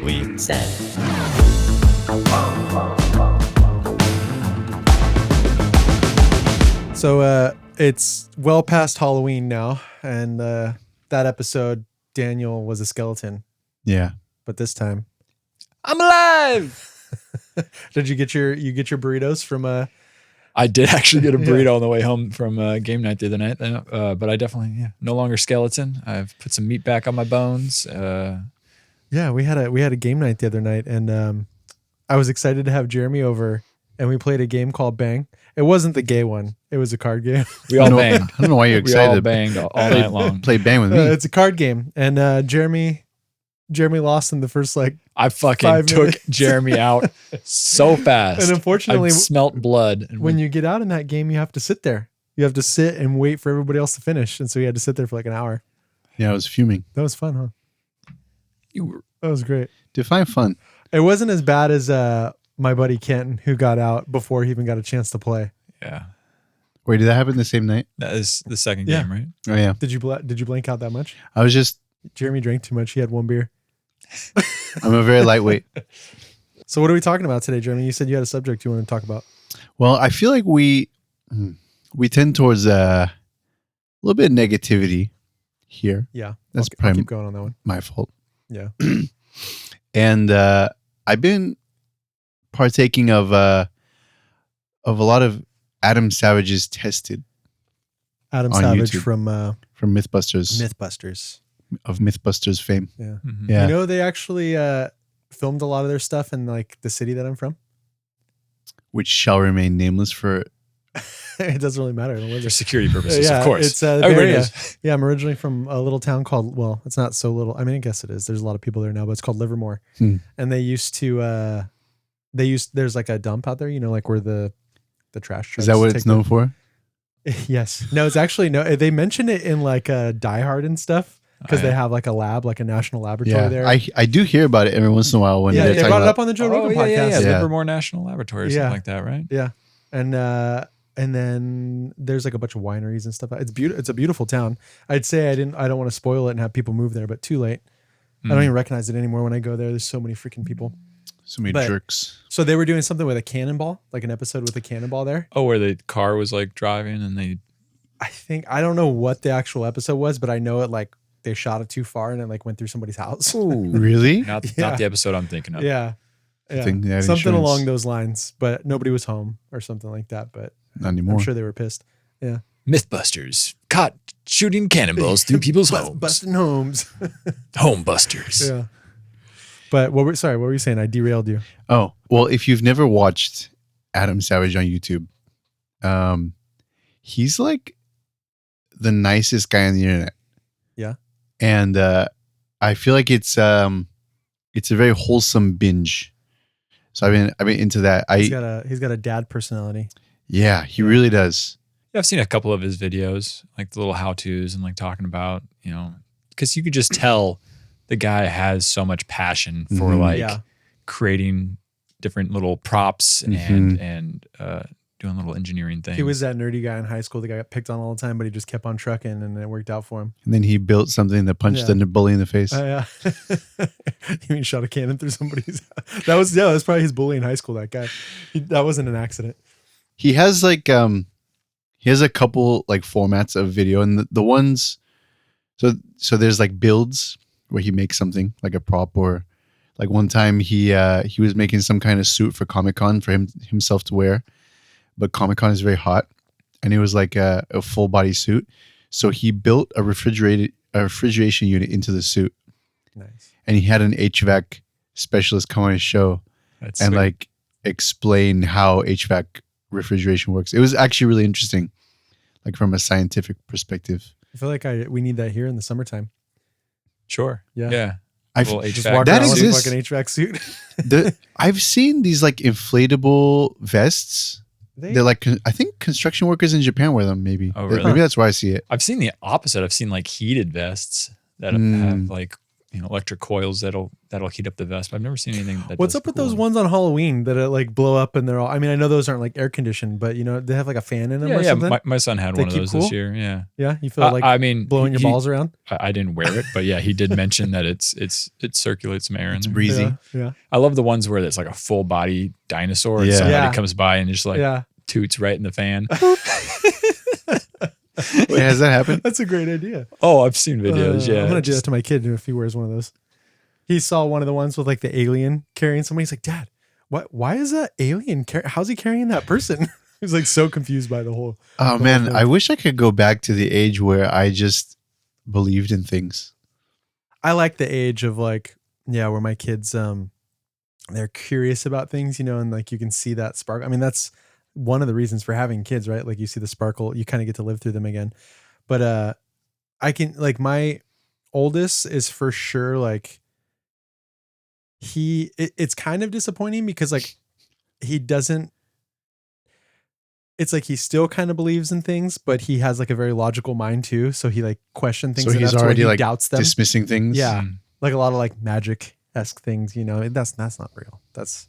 we said. So it's well past Halloween now, and that episode, Daniel was a skeleton, Yeah. but this time, I'm alive. did you get your burritos from? I did actually get a Yeah. burrito on the way home from game night the other night, but I definitely no longer skeleton. I've put some meat back on my bones. Yeah, we had a game night the other night, and I was excited to have Jeremy over, and we played a game called Bang. It wasn't the gay one; it was a card game. We all banged. I don't know why you're We all excited. banged all night long. Play Bang with me. It's a card game, and Jeremy lost in the first I fucking 5 took minutes. Jeremy out so fast. And unfortunately, I smelt blood. And when you get out in that game, you have to sit there. You have to sit and wait for everybody else to finish, and so you had to sit there for like an hour. Yeah, I was fuming. That was fun, huh? That was great. Define fun. It wasn't as bad as my buddy Kenton, who got out before he even got a chance to play. yeah, Wait, did that happen the same night? that is the second Yeah. game, right? Oh yeah. Did you blank out that much? I was just. Jeremy drank too much. He had one beer. I'm a very lightweight. So what are we talking about today, Jeremy? You said you had a subject you wanted to talk about. Well, I feel like we tend towards a little bit of negativity here. Yeah, That's I'll probably keep going on that one. my fault. Yeah. And I've been partaking of a lot of Adam Savage's Tested Adam On Savage YouTube. from from Mythbusters Mythbusters. of Mythbusters fame. Yeah. Mhm. Yeah. You know, they actually filmed a lot of their stuff in like the city that I'm from. Which shall remain nameless for. It doesn't really matter. I don't live For there. security purposes, Yeah, of course. it's, the Everybody area. knows. Yeah, I'm originally from a little town called, well, it's not so little. I mean, I guess it is. There's a lot of people there now, but it's called Livermore. Hmm. And they used to, there's like a dump out there, you know, like where the trash trucks Is that what take it's known for? Yes. No, it's actually, no, they mentioned it in like Die Hard and stuff because Oh, they yeah. have like a lab, like a national laboratory Yeah, there. I do hear about it every once in a while when yeah, they're they talking brought it about. up on the Joe Rogan yeah, podcast. Yeah. Livermore National Laboratory or something Yeah. like that, right? Yeah. And then there's like a bunch of wineries and stuff. It's beautiful. It's a beautiful town. I'd say I don't want to spoil it and have people move there, but too late. I don't even recognize it anymore when I go there. There's so many freaking people. So many but- jerks. So they were doing something with a cannonball, like an episode with a cannonball there. Oh, where the car was like driving and they. I don't know what the actual episode was, but I know it like they shot it too far and it like went through somebody's house. Really? Not Yeah. the episode I'm thinking of. Yeah. Yeah. think they had Something insurance. along those lines, but nobody was home or something like that. But Not anymore. I'm sure they were pissed. Yeah. Mythbusters caught shooting cannonballs through people's Bust- homes. busting homes. Home busters. Yeah. But what were you saying? I derailed you. Oh, well, if you've never watched Adam Savage on YouTube, he's like the nicest guy on the internet. Yeah. And I feel like it's a very wholesome binge. So I've been into that. He's got a dad personality. Yeah, he really does. Yeah, I've seen a couple of his videos, like the little how-tos and like talking about, because you could just tell the guy has so much passion for Mhm. like Yeah. creating different little props and doing little engineering things. He was that nerdy guy in high school that got picked on all the time, but he just kept on trucking and it worked out for him. And then he built something that punched Yeah. the bully in the face. Yeah. You mean shot a cannon through somebody's That was probably his bully in high school, that guy. That wasn't an accident. He has like he has a couple like formats of video, and the ones so there's like builds where he makes something like a prop, or like one time he was making some kind of suit for Comic-Con for himself to wear, but Comic-Con is very hot and it was like a full body suit, so he built a refrigeration unit into the suit, Nice. and he had an HVAC specialist come on his show That's and sweet. like explain how HVAC refrigeration works. It was actually really interesting, like from a scientific perspective. I feel like we need that here in the summertime. Sure. Yeah. Yeah. I've Little Just HVAC. walk That around with a exists. fucking HVAC suit. I've seen these like inflatable vests. They're like I think construction workers in Japan wear them. Maybe. Oh, really? Maybe that's where I see it. I've seen the opposite. I've seen like heated vests that Mm. have like electric coils that'll heat up the vest. But I've never seen anything that What's does up with cool those ones on Halloween that like blow up and they're all? I mean, I know those aren't like air conditioned, but they have like a fan in them or something. My son had They one of keep those cool? this year. Yeah. Yeah, you feel like I mean, blowing your balls around. I didn't wear it, but yeah, he did mention that it circulates some air in It's there. breezy. Yeah, I love the ones where it's like a full body dinosaur and Yeah. somebody Yeah. comes by and just like yeah. toots right in the fan. Wait, has that happened? That's a great idea. Oh, I've seen videos. Yeah. I'm gonna do that to my kid if he wears one of those. He saw one of the ones with like the alien carrying somebody. He's like, Dad, what? Why is that alien? How's he carrying that person? He's like so confused by the whole. Oh the man, whole thing. I wish I could go back to the age where I just believed in things. I like the age of like, yeah, where my kids, they're curious about things, and like you can see that spark. I mean, that's one of the reasons for having kids, right? Like you see the sparkle, you kind of get to live through them again. But I can like my oldest is for sure like it's kind of disappointing because like he doesn't. It's like he still kind of believes in things, but he has like a very logical mind too. So he like questions things. So he's enough to where already he like doubts them. dismissing things. Yeah. Like a lot of like magic-esque things, that's not real. That's,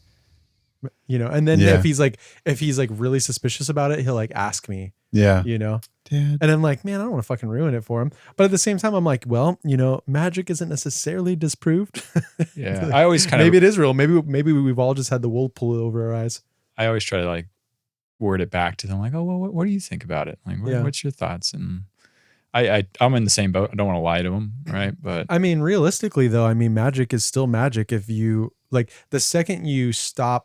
and then Yeah. if he's like really suspicious about it, he'll like ask me, Yeah. and I'm like, man, I don't want to fucking ruin it for him. But at the same time, I'm like, well, magic isn't necessarily disproved. Yeah. Like, I always kind of, maybe it is real. Maybe we've all just had the wool pulled over our eyes. I always try to like word it back to them like, oh, well, what do you think about it? Like, Yeah. what's your thoughts? And I'm in the same boat. I don't want to lie to them. Right. But I mean, realistically though, magic is still magic. If you like the second you start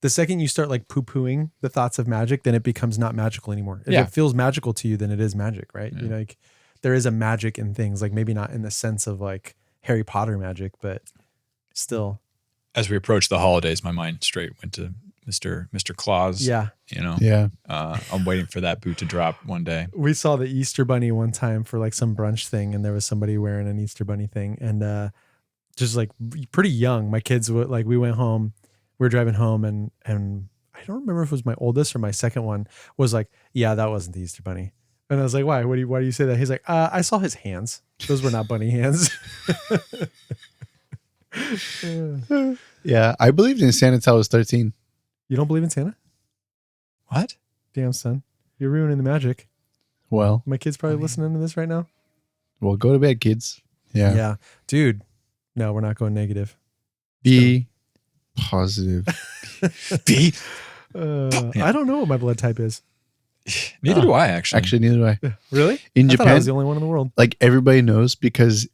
like poo-pooing the thoughts of magic, then it becomes not magical anymore. If it feels magical to you, then it is magic, right? Yeah. Like there is a magic in things, like maybe not in the sense of like Harry Potter magic, but still. as we approach the holidays, my mind straight went to Mr. Claus. Yeah. Yeah. I'm waiting for that boot to drop one day. We saw the Easter Bunny one time for like some brunch thing, and there was somebody wearing an Easter Bunny thing, and just like pretty young. My kids were like, we went home, we were driving home, and I don't remember if it was my oldest or my second one was like, yeah, that wasn't the Easter Bunny. And I was like, why? Why do you say that? He's like, I saw his hands. Those were not bunny hands. Yeah. I believed in Santa till I was 13. You don't believe in Santa? What? Damn, son. You're ruining the magic. Well, My kid's probably listening to this right now. go to bed, kids. Yeah. Yeah. Dude. No, we're not going negative. Be positive. B? I don't know what my blood type is. Neither do I, actually. Actually, neither do I. Really? In I thought I Japan, was the only one in the world. like everybody knows because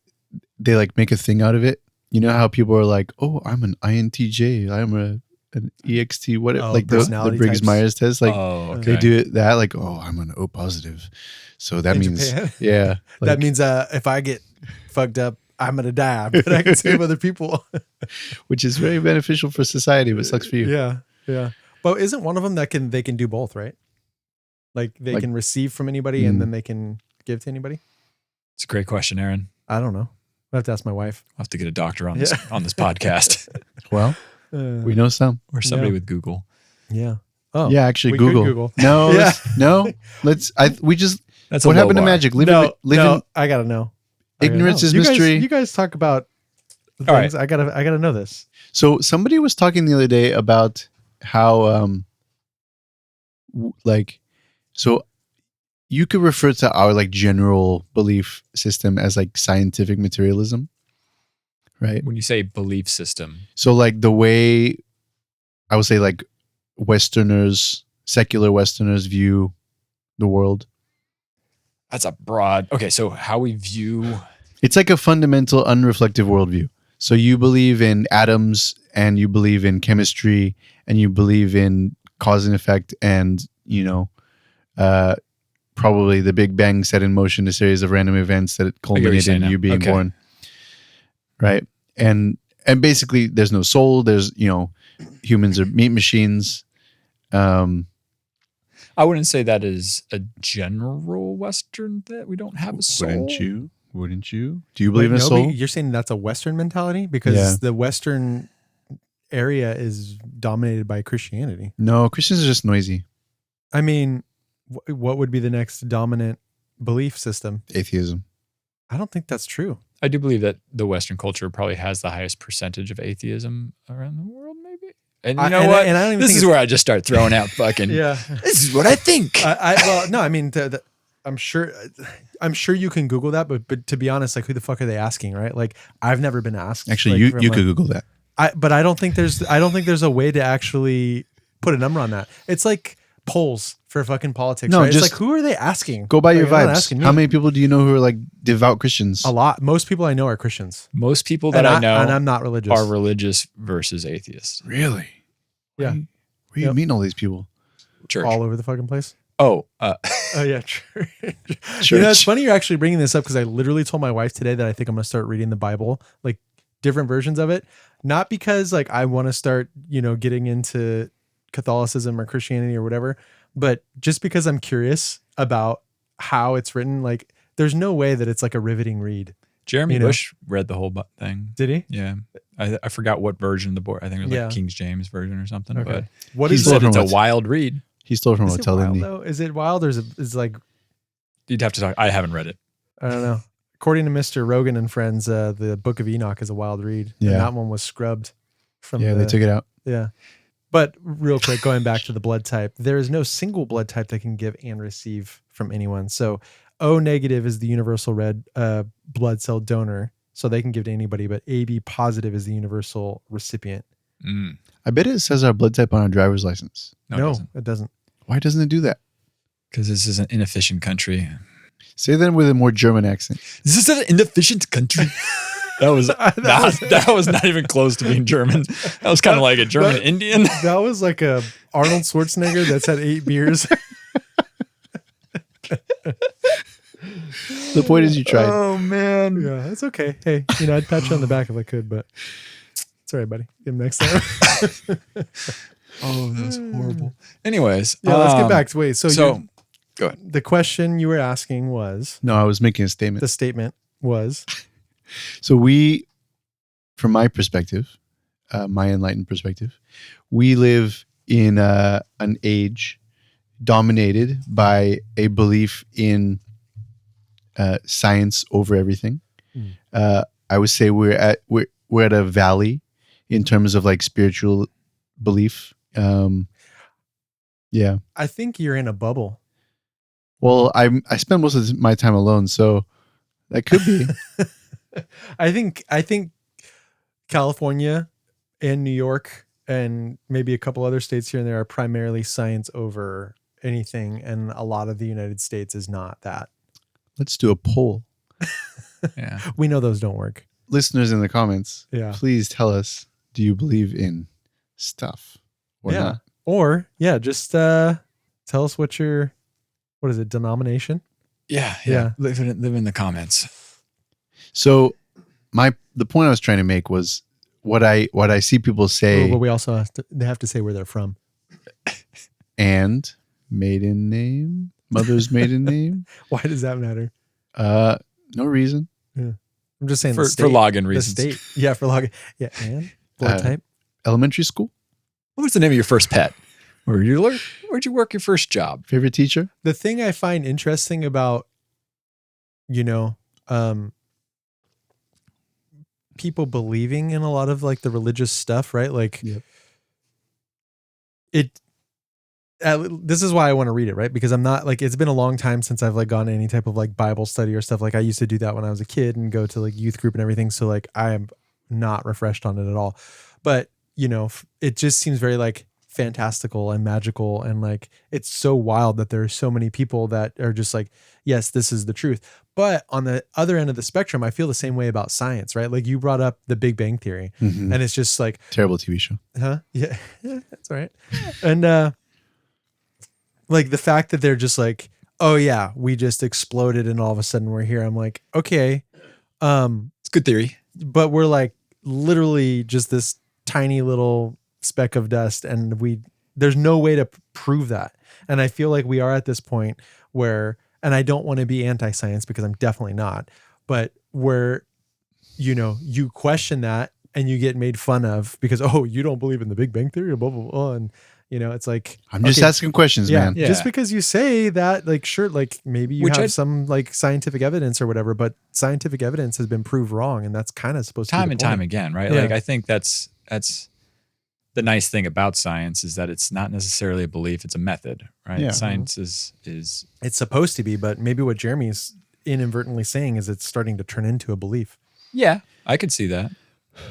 they like make a thing out of it. You know how people are like, "Oh, I'm an INTJ. I'm an EXT." Whatever, Oh, like the personality Briggs types. Myers test. Like oh, okay. they do it that like, "Oh, I'm an O positive." So that In means Japan? yeah, That like, means if I get fucked up, I'm gonna die, but I can save other people. which is very beneficial for society, but sucks for you. Yeah, yeah. But isn't one of them that they can do both, right? Like they Like- can receive from anybody and then they can give to anybody. It's a great question, Aaron. I don't know. I have to ask my wife. I'll have to get a doctor on this on this podcast Well, we know some. or somebody Yeah. with Google. Yeah. Oh, Yeah, actually, we could Google. Google. No, Yeah. No. Let's. We just. That's What a low happened to bar. magic? Live No, in I gotta know. I gotta ignorance know. is You guys- mystery. you guys talk about All things. I gotta know this. So somebody was talking the other day about how so you could refer to our like general belief system as like scientific materialism, right? When you say belief system, So like the way I would say like secular Westerners view the world. that's a broad. Okay, so how we view. It's like a fundamental unreflective worldview. So you believe in atoms and you believe in chemistry and you believe in cause and effect and, probably the Big Bang set in motion a series of random events that culminated saying in now. you being Okay. born. Right. And basically there's no soul. There's, humans are meat machines. I wouldn't say that is a general Western that we don't have a soul. Wouldn't you? Do you believe in a Wait, no, soul? but you're saying that's a Western mentality because Yeah. the Western area is dominated by Christianity. No, Christians are just noisy. I mean, what would be the next dominant belief system? Atheism. I don't think that's true. I do believe that the Western culture probably has the highest percentage of atheism around the world, maybe. And you know what? And I don't even This think is where I just start throwing out fucking. yeah. This is what I think. Well, no, I mean, I'm sure you can Google that, but to be honest, like, who the fuck are they asking, right? Like, I've never been asked. Actually, like, you could Google that. But I don't think there's a way to actually put a number on that. It's like polls for fucking politics, No, right? It's just like, who are they asking? Go by your Like, they're not asking vibes. me. How many people do you know who are like devout Christians? A lot. Most people I know are Christians. Most people that I know and I'm not religious. are religious versus atheist. Really? Yeah. Where are you meeting all these people? Church. All over the fucking place. Oh, Oh yeah, church. Church. You know, it's funny you're actually bringing this up because I literally told my wife today that I think I'm going to start reading the Bible, like different versions of it. Not because like I want to start, getting into Catholicism or Christianity or whatever, but just because I'm curious about how it's written. Like, there's no way that it's like a riveting read. Jeremy Bush read the whole thing. Did he? Yeah. I forgot what version of the board. I think it was like King James version or something. Okay. But What he is said it? it's a wild read. He stole from Is what it tell wild, me. though? Is it wild or is it like, You'd have to talk. I haven't read it. I don't know. According to Mr. Rogan and friends, the Book of Enoch is a wild read. Yeah. And that one was scrubbed from They took it out. Yeah. But real quick, going back to the blood type, there is no single blood type that can give and receive from anyone. So O negative is the universal red blood cell donor. So they can give to anybody, but AB positive is the universal recipient. Mm. I bet it says our blood type on our driver's license. No, it doesn't. Why doesn't it do that? because this is an inefficient country. Say that with a more German accent. Is this an inefficient country? That was not even close to being German. That was kind of like a German Indian. That was like a Arnold Schwarzenegger that's had 8 beers. The point is you tried. Oh man. Yeah, that's okay. Hey, I'd pat you on the back if I could, but it's all right, buddy. Give him next time. Oh, that was horrible. Anyways, Yeah, let's get back to wait. So go ahead. The question you were asking was No, I was making a statement. the statement was So we, from my perspective, my enlightened perspective, we live in an age dominated by a belief in science over everything. I would say we're at a valley in terms of like spiritual belief. Yeah. I think you're in a bubble. Well, I spend most of my time alone, so that could be. I think California and New York and maybe a couple other states here and there are primarily science over anything, and a lot of the United States is not that. Let's do a poll. Yeah. We know those don't work. Listeners in the comments, Yeah. please tell us, do you believe in stuff or not? Or just tell us what is it, denomination? Yeah. Live in the comments. So the point I was trying to make was what I see people say, But we also they have to say where they're from. and maiden name, mother's maiden name. Why does that matter? No reason. I'm just saying For the state, login the reasons. state. Yeah, for login. Yeah, and blood type. Elementary school, What was the name of your first pet? Where'd you work your first job? favorite teacher. The thing I find interesting about, people believing in a lot of like the religious stuff, right? Like this is why I want to read it, right? Because I'm not like, it's been a long time since I've like gone to any type of like Bible study or stuff. Like I used to do that when I was a kid and go to like youth group and everything. So like I am not refreshed on it at all, but it just seems very like fantastical and magical. And like, it's so wild that there are so many people that are just like, yes, this is the truth. But on the other end of the spectrum, I feel the same way about science, right? Like you brought up the Big Bang Theory and it's just like, Terrible TV show. huh? Yeah, that's all right. And like the fact that they're just like, oh yeah, we just exploded and all of a sudden we're here. I'm like, okay. It's a good theory. But we're like literally just this tiny little speck of dust and there's no way to prove that. And I feel like we are at this point where, and I don't want to be anti-science because I'm definitely not, but where, you question that and you get made fun of because, oh, you don't believe in the Big Bang Theory, blah, blah, blah. And, You know, it's like I'm just okay, asking questions, man. Yeah. just because you say that, like, sure, like maybe you Which have I'd- some like scientific evidence or whatever, but scientific evidence has been proved wrong, and that's kind of supposed to be time the and point. time again, right? Yeah. Like I think that's the nice thing about science is that it's not necessarily a belief; it's a method, right? Yeah. Science is It's supposed to be, but maybe what Jeremy's inadvertently saying is it's starting to turn into a belief. yeah, I could see that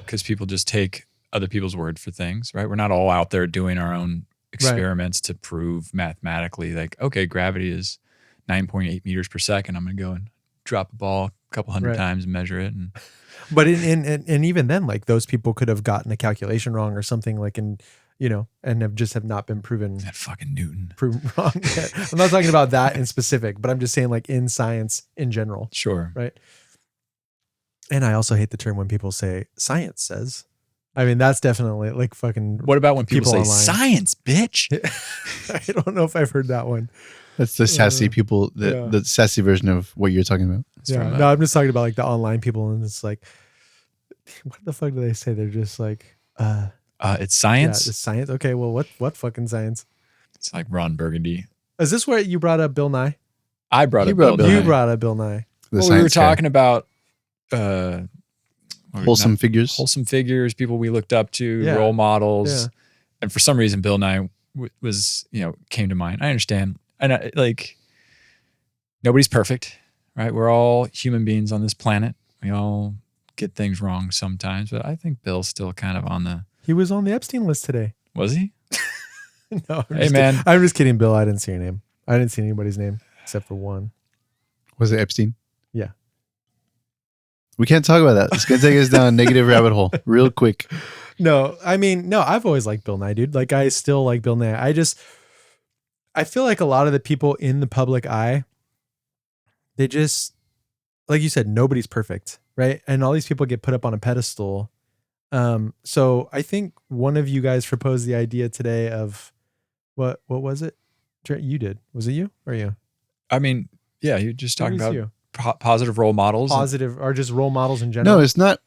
because people just take other people's word for things, right? We're not all out there doing our own experiments to prove mathematically, like, okay, gravity is 9.8 meters per second. I'm going to go and drop a ball a couple hundred Right. times and measure it. And But and even then, like those people could have gotten a calculation wrong or something, like and have not been proven that fucking Newton. wrong yet. I'm not talking about that in specific, but I'm just saying like in science in general, Sure. right? And I also hate the term when people say science says. I mean, that's definitely like fucking. What about when people say online. science, bitch? I don't know if I've heard that one. That's the sassy people, yeah. the sassy version of what you're talking about. It's Yeah, from, no, I'm just talking about like the online people, and it's like, what the fuck do they say? They're just like, it's yeah, science. it's science. Okay, well, what fucking science? It's like Ron Burgundy. Is this where you brought up Bill Nye? I brought He up brought Bill Bill You Nye. brought up Bill Nye. The Well, we were science guy. talking about Wholesome figures. wholesome figures, people we looked up to, Yeah. role models. Yeah. And for some reason, Bill Nye was, came to mind. I understand. And like, nobody's perfect, right? We're all human beings on this planet. We all get things wrong sometimes, but I think Bill's still kind of on the, He was on the Epstein list today. was he? No, I'm Hey, just man. kidding. I'm just kidding, Bill. I didn't see your name. I didn't see anybody's name except for one. Was it Epstein? Yeah. We can't talk about that. It's going to take us down a negative rabbit hole real quick. No, I mean, no, I've always liked Bill Nye, dude. Like, I still like Bill Nye. I feel like a lot of the people in the public eye, they just, like you said, nobody's perfect, right? And all these people get put up on a pedestal. So I think one of you guys proposed the idea today of what was it? You did. Was it you or you? I mean, yeah, you're just talking Maybe it's about you. positive role models. Positive or just role models in general. No, it's not.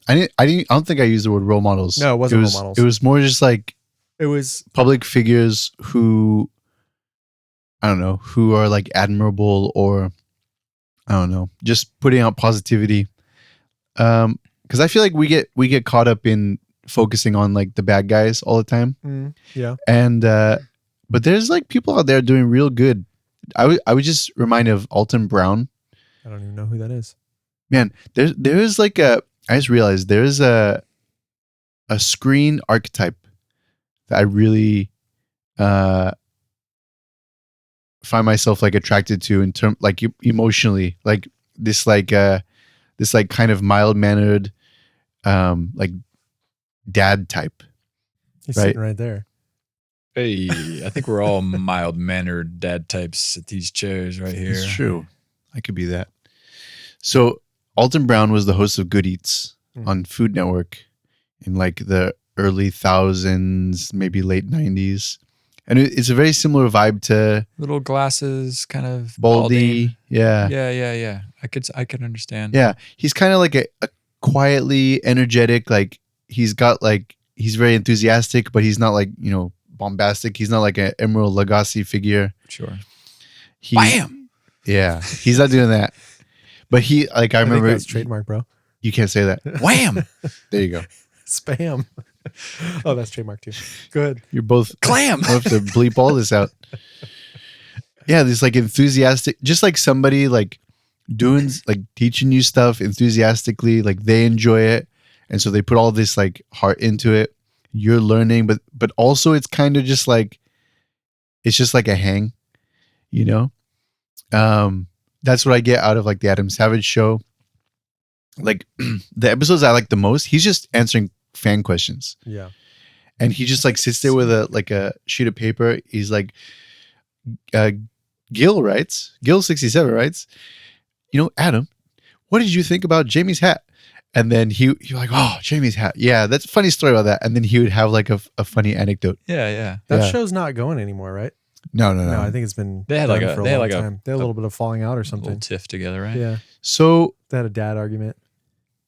I don't think I used the word role models. No, it wasn't role models. It was more just like It was public figures who, I don't know, who are like admirable or, I don't know, just putting out positivity. Because I feel like we get caught up in focusing on like the bad guys all the time. yeah. And but there's like people out there doing real good. I was just reminded of Alton Brown. I don't even know who that is. Man, there is like I just realized there is a screen archetype that I really find myself like attracted to in term like emotionally, like this kind of mild mannered like dad type. He's Right. sitting right there. Hey, I think we're all mild mannered dad types at these chairs right here. It's true. I could be that. So Alton Brown was the host of Good Eats on Food Network in like the early thousands, maybe late 90s. And it's a very similar vibe to Little glasses, kind of Baldy. balding. Yeah. Yeah. I could understand. Yeah. He's kind of like a quietly energetic, like he's very enthusiastic, but he's not like, bombastic. He's not like an Emerald Lagasse figure. Sure. Bam! Yeah. He's not doing that. But I I think remember that's trademark, bro. you can't say that. Wham! There you go. Spam. Oh, that's trademark too. Good. You're both Clam! I'll have to bleep all this out. Yeah, this like enthusiastic, just like somebody like doing like teaching you stuff enthusiastically, like they enjoy it. And so they put all this like heart into it. You're learning, but also it's kind of just like it's just like a hang, That's what I get out of like the Adam Savage show. Like the episodes I like the most, he's just answering fan questions. Yeah. And he just like sits there with a sheet of paper. He's like, Gil67 writes, Adam, what did you think about Jamie's hat? And then he like, oh, Jamie's hat. Yeah, that's a funny story about that. And then he would have like a funny anecdote. Yeah. That Yeah. show's not going anymore, right? No. No, I think it's been They had done like a- for they had long like a- time. They had a little bit of falling out or A little something. tiff together, right? Yeah. So They had a dad argument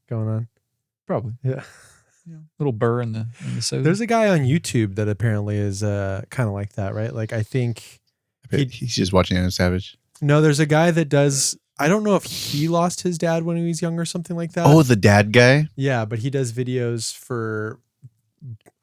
going on. Probably. Yeah. little burr in the soda. There's a guy on YouTube that apparently is kind of like that, right? Like I think He's just watching Anna Savage. no, there's a guy that does. I don't know if he lost his dad when he was young or something like that. Oh, the dad guy? Yeah, but he does videos for,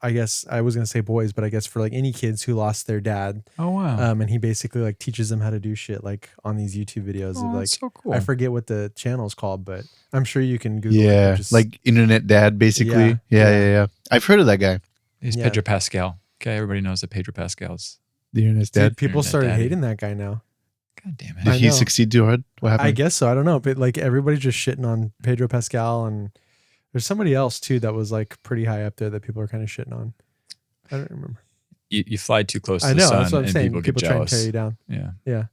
I guess I was gonna say boys, but I guess for like any kids who lost their dad. Oh wow. And he basically like teaches them how to do shit like on these YouTube videos of like that's so cool. I forget what the channel is called, but I'm sure you can Google it. Yeah, and just, like internet dad, basically. Yeah. I've heard of that guy. He's Pedro Pascal. Okay, everybody knows that Pedro Pascal's. The internet dad. dude, people Internet started daddy. hating that guy now. God damn Did it. I he know. succeed too hard? What happened? I guess so. I don't know, but like everybody's just shitting on Pedro Pascal, and there's somebody else too that was like pretty high up there that people are kind of shitting on. I don't remember. You fly too close to I the know sun that's what I'm and saying. people get People try and jealous. tear you down. Yeah.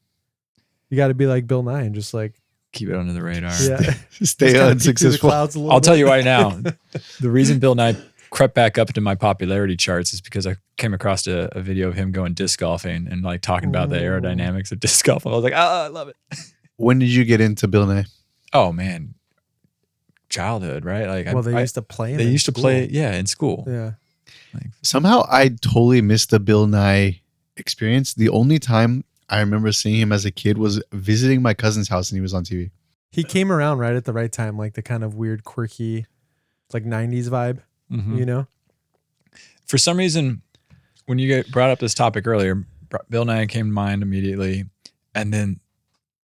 You got to be like Bill Nye and just like Keep it under the radar. yeah, Stay Just kinda peek through the unsuccessful. clouds a little I'll tell bit. you right now, the reason Bill Nye crept back up into my popularity charts is because I came across a video of him going disc golfing and like talking about the Ooh. aerodynamics of disc golf. I was like, I love it. When did you get into Bill Nye? Oh man, childhood, right? Like, Well, they used to play. him they in used to school. play, in school. Yeah. Like, Somehow I totally missed the Bill Nye experience. The only time I remember seeing him as a kid was visiting my cousin's house and he was on TV. He came around right at the right time, like the kind of weird, quirky, like 90s vibe, mhm. you know? For some reason, when you brought up this topic earlier, Bill Nye came to mind immediately, and then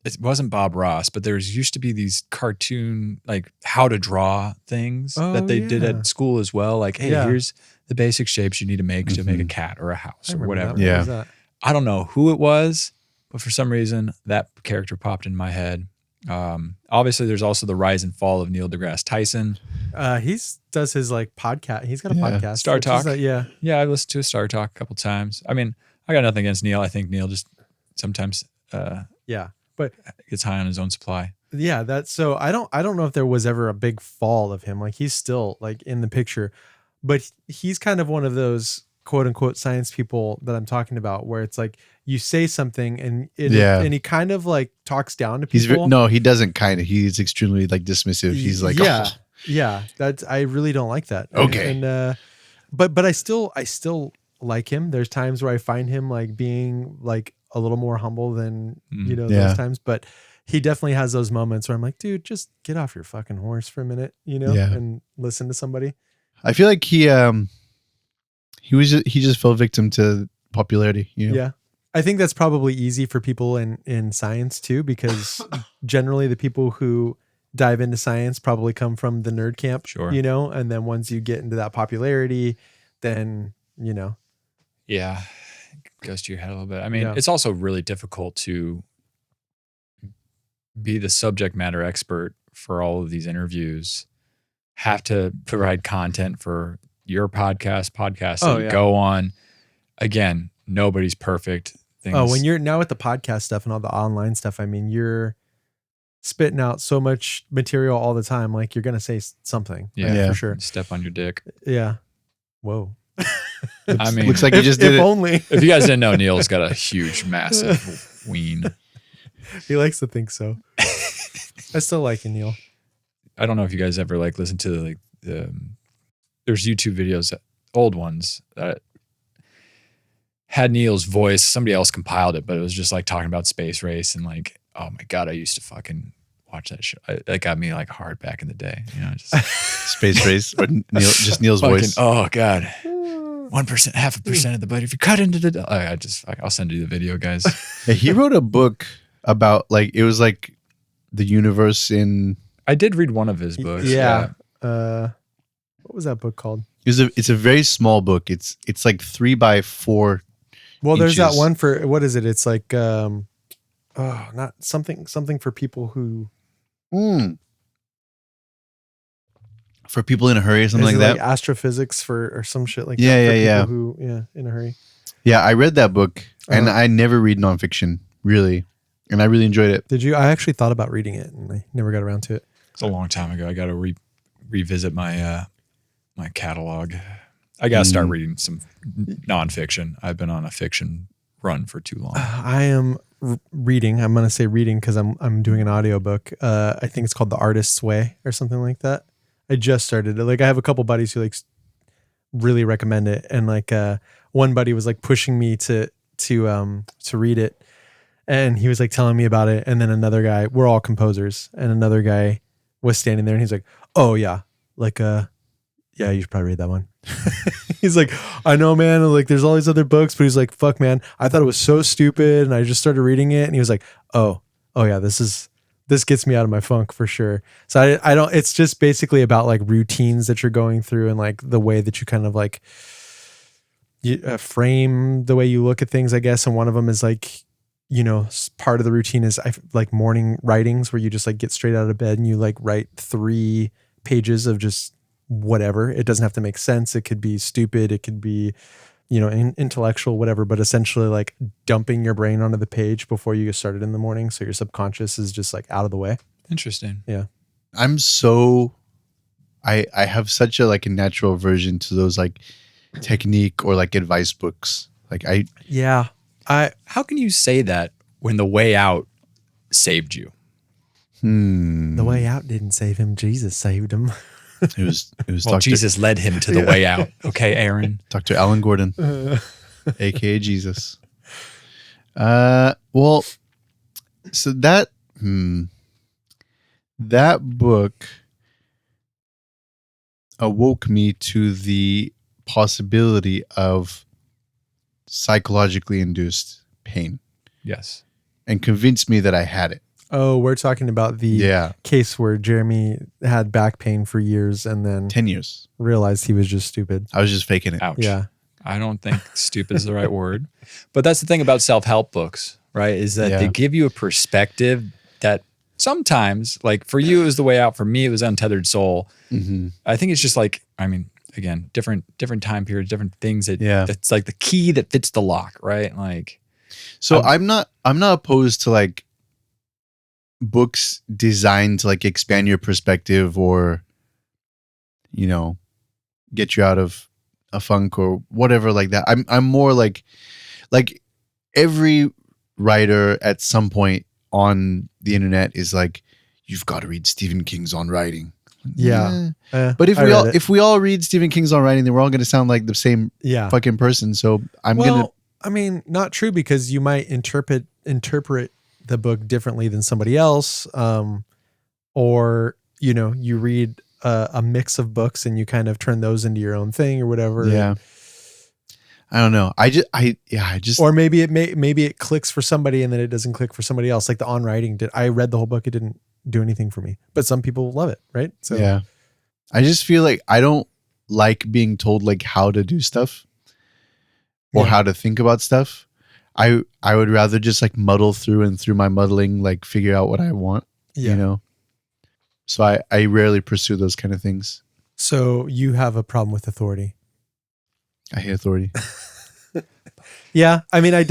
it wasn't Bob Ross, but there used to be these cartoon like how to draw things that they did yeah. at school as well. Like, hey, Yeah. here's the basic shapes you need to make a Mhm. cat or a house I or remember whatever. that. What Yeah. was that? I don't know who it was, but for some reason that character popped in my head. Obviously, there's also the rise and fall of Neil deGrasse Tyson. Does his like podcast. He's got a Yeah. podcast. Star which is, Talk. yeah. Yeah, I've listened to a Star Talk a couple times. I mean, I got nothing against Neil. I think Neil just sometimes Yeah. gets high on his own supply. Yeah. That's so I don't know if there was ever a big fall of him. Like he's still like in the picture, but he's kind of one of those quote unquote science people that I'm talking about where it's like you say something and he kind of like talks down to people. No, he doesn't kind of. He's extremely like dismissive. He's like, yeah, "Oh." yeah. That's I really don't like that. Okay. and but I still like him. There's times where I find him like being like a little more humble than Yeah. those times, but he definitely has those moments where I'm like, dude, just get off your fucking horse for a minute, Yeah. and listen to somebody. I feel like he just fell victim to popularity. You know? Yeah. I think that's probably easy for people in science too, because generally the people who dive into science probably come from the nerd camp, Sure. and then once you get into that popularity, then, Yeah, it goes to your head a little bit. I mean, Yeah. it's also really difficult to be the subject matter expert for all of these interviews, have to provide content for your podcasts that Oh, you yeah. go on. Again, nobody's perfect. Things, Oh, when you're now with the podcast stuff and all the online stuff, I mean, you're spitting out so much material all the time. Like you're going to say something. Yeah. like, Yeah. for sure. step on your dick. Yeah. Whoa. I mean, Looks like you just did if it. only if you guys didn't know, Neil's got a huge, massive ween. he likes to think so. I still like you, Neil. I don't know if you guys ever like listen to like there's YouTube videos, old ones that had Neil's voice. Somebody else compiled it, but it was just like talking about space race and like, oh my god, I used to fucking watch that show. That got me like hard back in the day. Just Space race or Neil's fucking, voice. oh god, 1%, 0.5% of the bite. If you cut into the, I'll send you the video, guys. Yeah, he wrote a book about like it was like the universe in. I did read one of his books. Yeah. What was that book called? It's a very small book. It's like 3 by 4. Well, there's that inches. one for what is it? It's like not something for people who For people in a hurry or something is like it that. astrophysics or some shit like Yeah, that. For yeah, people who in a hurry. Yeah, I read that book and Uh-huh. I never read nonfiction really, and I really enjoyed it. Did you? I actually thought about reading it and I never got around to it. It's a long time ago. I got to revisit my my catalog. I got to start reading some nonfiction. I've been on a fiction run for too long. I am reading. I'm going to say reading because I'm doing an audiobook. I think it's called The Artist's Way or something like that. I just started it. Like I have a couple buddies who like really recommend it, and like one buddy was like pushing me to read it, and he was like telling me about it, and then another guy, we're all composers, and another guy was standing there and he's like, oh yeah, like yeah, you should probably read that one. He's like, I know, man, like there's all these other books, but he's like, fuck man, I thought it was so stupid, and I just started reading it, and he was like, oh yeah, this gets me out of my funk for sure. So I don't, it's just basically about like routines that you're going through, and like the way that you kind of like you frame the way you look at things, I guess. And one of them is like, you know, part of the routine is like morning writings, where you just like get straight out of bed and you like write 3 pages of just whatever. It doesn't have to make sense. It could be stupid. It could be, you know, intellectual, whatever, but essentially like dumping your brain onto the page before you get started in the morning. So your subconscious is just like out of the way. Interesting. Yeah. I have such a like a natural aversion to those like technique or like advice books. Like how can you say that when The Way Out saved you? The way out didn't save him. Jesus saved him. It was well, Jesus led him to the way out. Okay, Aaron. Dr. Alan Gordon, aka Jesus. Well, so that book awoke me to the possibility of psychologically induced pain. Yes. And convinced me that I had it. Oh, we're talking about the case where Jeremy had back pain for years and then 10 years. Realized he was just stupid. I was just faking it. Ouch. Yeah. I don't think stupid is the right word. But that's the thing about self-help books, right? Is that they give you a perspective that sometimes, like for you, it was The Way Out. For me, it was Untethered Soul. Mm-hmm. I think it's just like, I mean, again, different time periods, different things that's like the key that fits the lock, right? Like, so I'm not opposed to like books designed to like expand your perspective or, you know, get you out of a funk or whatever like that. I'm more like every writer at some point on the internet is like, you've got to read Stephen King's On Writing. Yeah. But if we all read Stephen King's On Writing, then we're all going to sound like the same fucking person. So I mean, not true, because you might interpret the book differently than somebody else. Or, you know, you read a mix of books and you kind of turn those into your own thing or whatever. Yeah. I don't know. I just, or maybe it clicks for somebody and then it doesn't click for somebody else. Like the On Writing I read the whole book. It didn't do anything for me, but some people love it. Right. So yeah, I just feel like I don't like being told like how to do stuff or how to think about stuff. I would rather just like muddle through, and through my muddling, like figure out what I want, you know? So I rarely pursue those kind of things. So you have a problem with authority. I hate authority. Yeah. I mean, I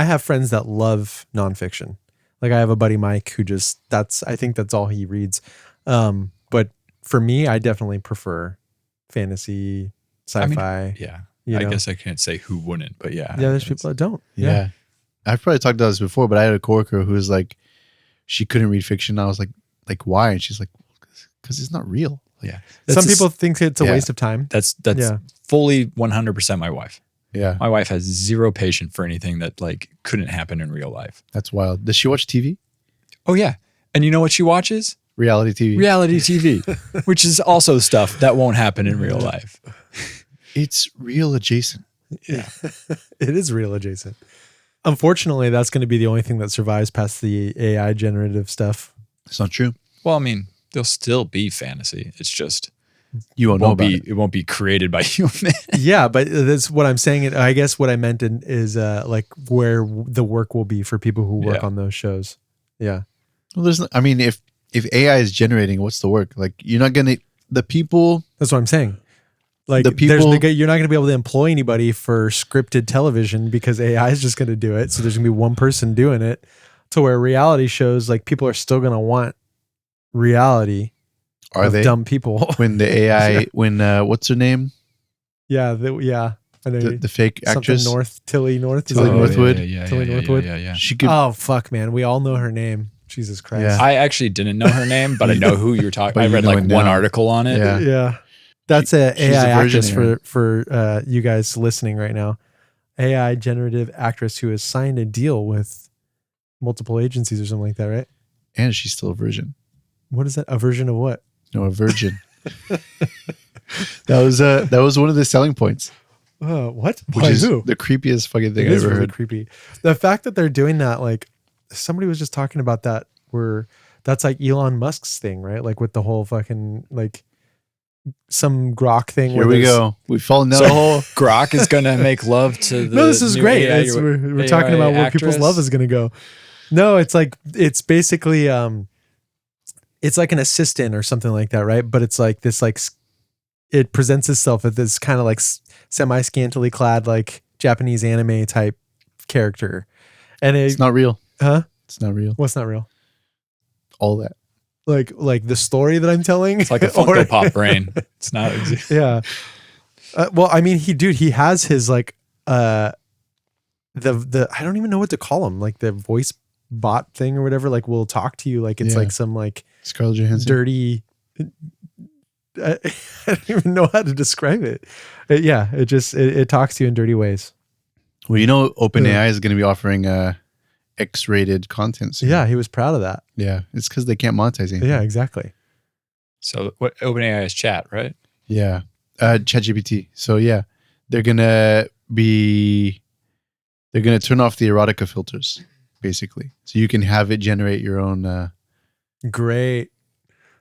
have friends that love nonfiction. Like I have a buddy, Mike, who I think that's all he reads. But for me, I definitely prefer fantasy, sci-fi. I mean, I guess I can't say who wouldn't, but yeah. Yeah, there's people that don't. Yeah. I've probably talked about this before, but I had a coworker who was like, she couldn't read fiction. I was like why? And she's like, because it's not real. Yeah. Some people think it's a waste of time. That's fully 100% my wife. Yeah. My wife has zero patience for anything that like couldn't happen in real life. That's wild. Does she watch TV? Oh yeah. And you know what she watches? Reality TV. Reality TV, which is also stuff that won't happen in real life. It's real adjacent. Yeah. It is real adjacent. Unfortunately, that's going to be the only thing that survives past the AI generative stuff. It's not true. Well, I mean, there'll still be fantasy. It's just you won't know about it. It won't be created by humans. Yeah, but that's what I'm saying. I guess what I meant is like where the work will be for people who work on those shows. Yeah. Well, if AI is generating, what's the work? Like you're not going to, the people. That's what I'm saying. Like you're not going to be able to employ anybody for scripted television because AI is just going to do it. So there's going to be one person doing it. To where reality shows, like people are still going to want reality. Are they dumb people? When the AI, when what's her name? Yeah, I know the fake actress, Tilly Northwood. Yeah. She could. Oh fuck, man, we all know her name. Jesus Christ. Yeah. I actually didn't know her name, but I know who you're talking. But I you read know like it one now. article on it. Yeah. Yeah. That's a She's AI a actress version, for you guys listening right now. AI generative actress who has signed a deal with multiple agencies or something like that, right? And she's still a virgin. What is that? A version of what? No, a virgin. that was one of the selling points. What? Which By is who? the creepiest fucking thing It I is ever really heard. creepy. The fact that they're doing that, like somebody was just talking about that, where that's like Elon Musk's thing, right? Like with the whole fucking like some grok thing. Here where we there's- go. We've fallen down So a hole. Grok is gonna make love to the. No, this is new great. AI We're talking about where people's love is going to go. No, it's like it's basically it's like an assistant or something like that, right? But it's like this it presents itself as this kind of like semi scantily clad like Japanese anime type character, and It's not real. huh? It's not real. What's not real? All that. Like the story that I'm telling. It's like a Funko Pop brain. It's not. Yeah. Well, I mean, he has his like the I don't even know what to call him, like the voice bot thing or whatever. Like will talk to you like it's Yeah. like some like Scarlett Johansson. dirty. I don't even know how to describe it. It talks to you in dirty ways. Well, you know, OpenAI is going to be offering X-rated content soon. Yeah, he was proud of that. Yeah. It's because they can't monetize anything. Yeah, exactly. So what OpenAI is chat, right? Yeah. ChatGPT. So yeah, they're gonna turn off the erotica filters, basically. So you can have it generate your own Great.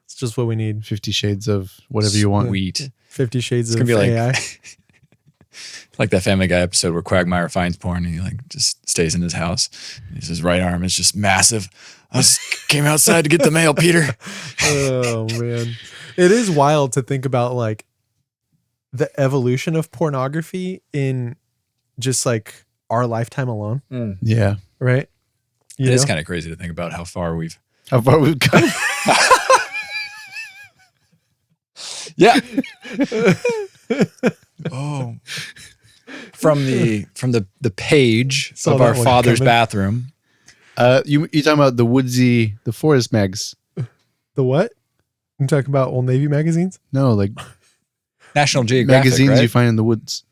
It's just what we need. 50 shades of whatever you want. Sweet. 50 Shades It's of gonna be like AI. like that Family Guy episode where Quagmire finds porn and he like just stays in his house. His right arm is just massive. I just came outside to get the mail, Peter. Oh man, it is wild to think about like the evolution of pornography in just like our lifetime alone, Yeah. right? It is kind of crazy to think about how far we've. How far we've come. Yeah. Oh. From the page Saw of that our one father's coming. bathroom. You're talking about the forest mags. The what? I'm talking about Old Navy magazines. No, like National Geographic, magazines right? you find in the woods.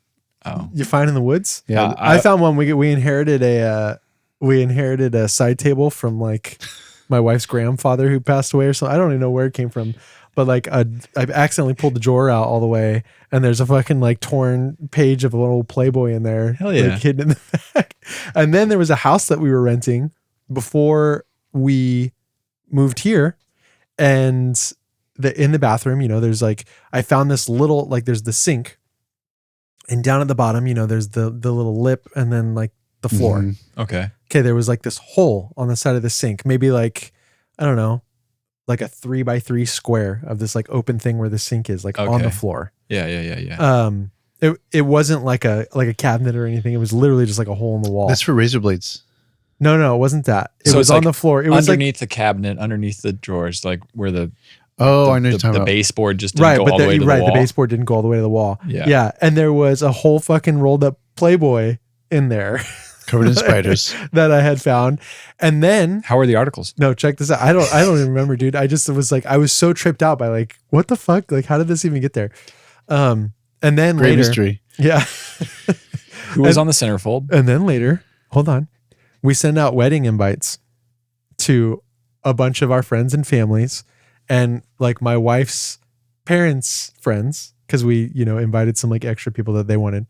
Oh. You find in the woods. Yeah. I found one. We inherited a side table from like my wife's grandfather who passed away or something. I don't even know where it came from, but like I accidentally pulled the drawer out all the way, and there's a fucking like torn page of a little Playboy in there, Hell yeah. like hidden in the back. And then there was a house that we were renting before we moved here, and in the bathroom, there's like I found this little like there's the sink. And down at the bottom, there's the little lip and then like the floor. Mhm. Okay. Okay, there was like this hole on the side of the sink, maybe like, I don't know, like a 3x3 square of this like open thing where the sink is like on the Okay. floor. Yeah. It wasn't like a cabinet or anything. It was literally just like a hole in the wall. That's for razor blades. No, it wasn't that. It So was it's on like the floor. It was like Underneath the cabinet, underneath the drawers, like where the Oh, I know what you're talking the about. baseboard just didn't right, go but all the way to the wall. the baseboard didn't go all the way to the wall. Yeah. And there was a whole fucking rolled up Playboy in there Covered in spiders. that I had found. And then How are the articles? no, check this out. I don't even remember, dude. I just was like, I was so tripped out by like, what the fuck? Like, how did this even get there? And then Great later, mystery. yeah. Who was on the centerfold? And then later, hold on, we send out wedding invites to a bunch of our friends and families, and like my wife's parents' friends, because we, invited some like extra people that they wanted.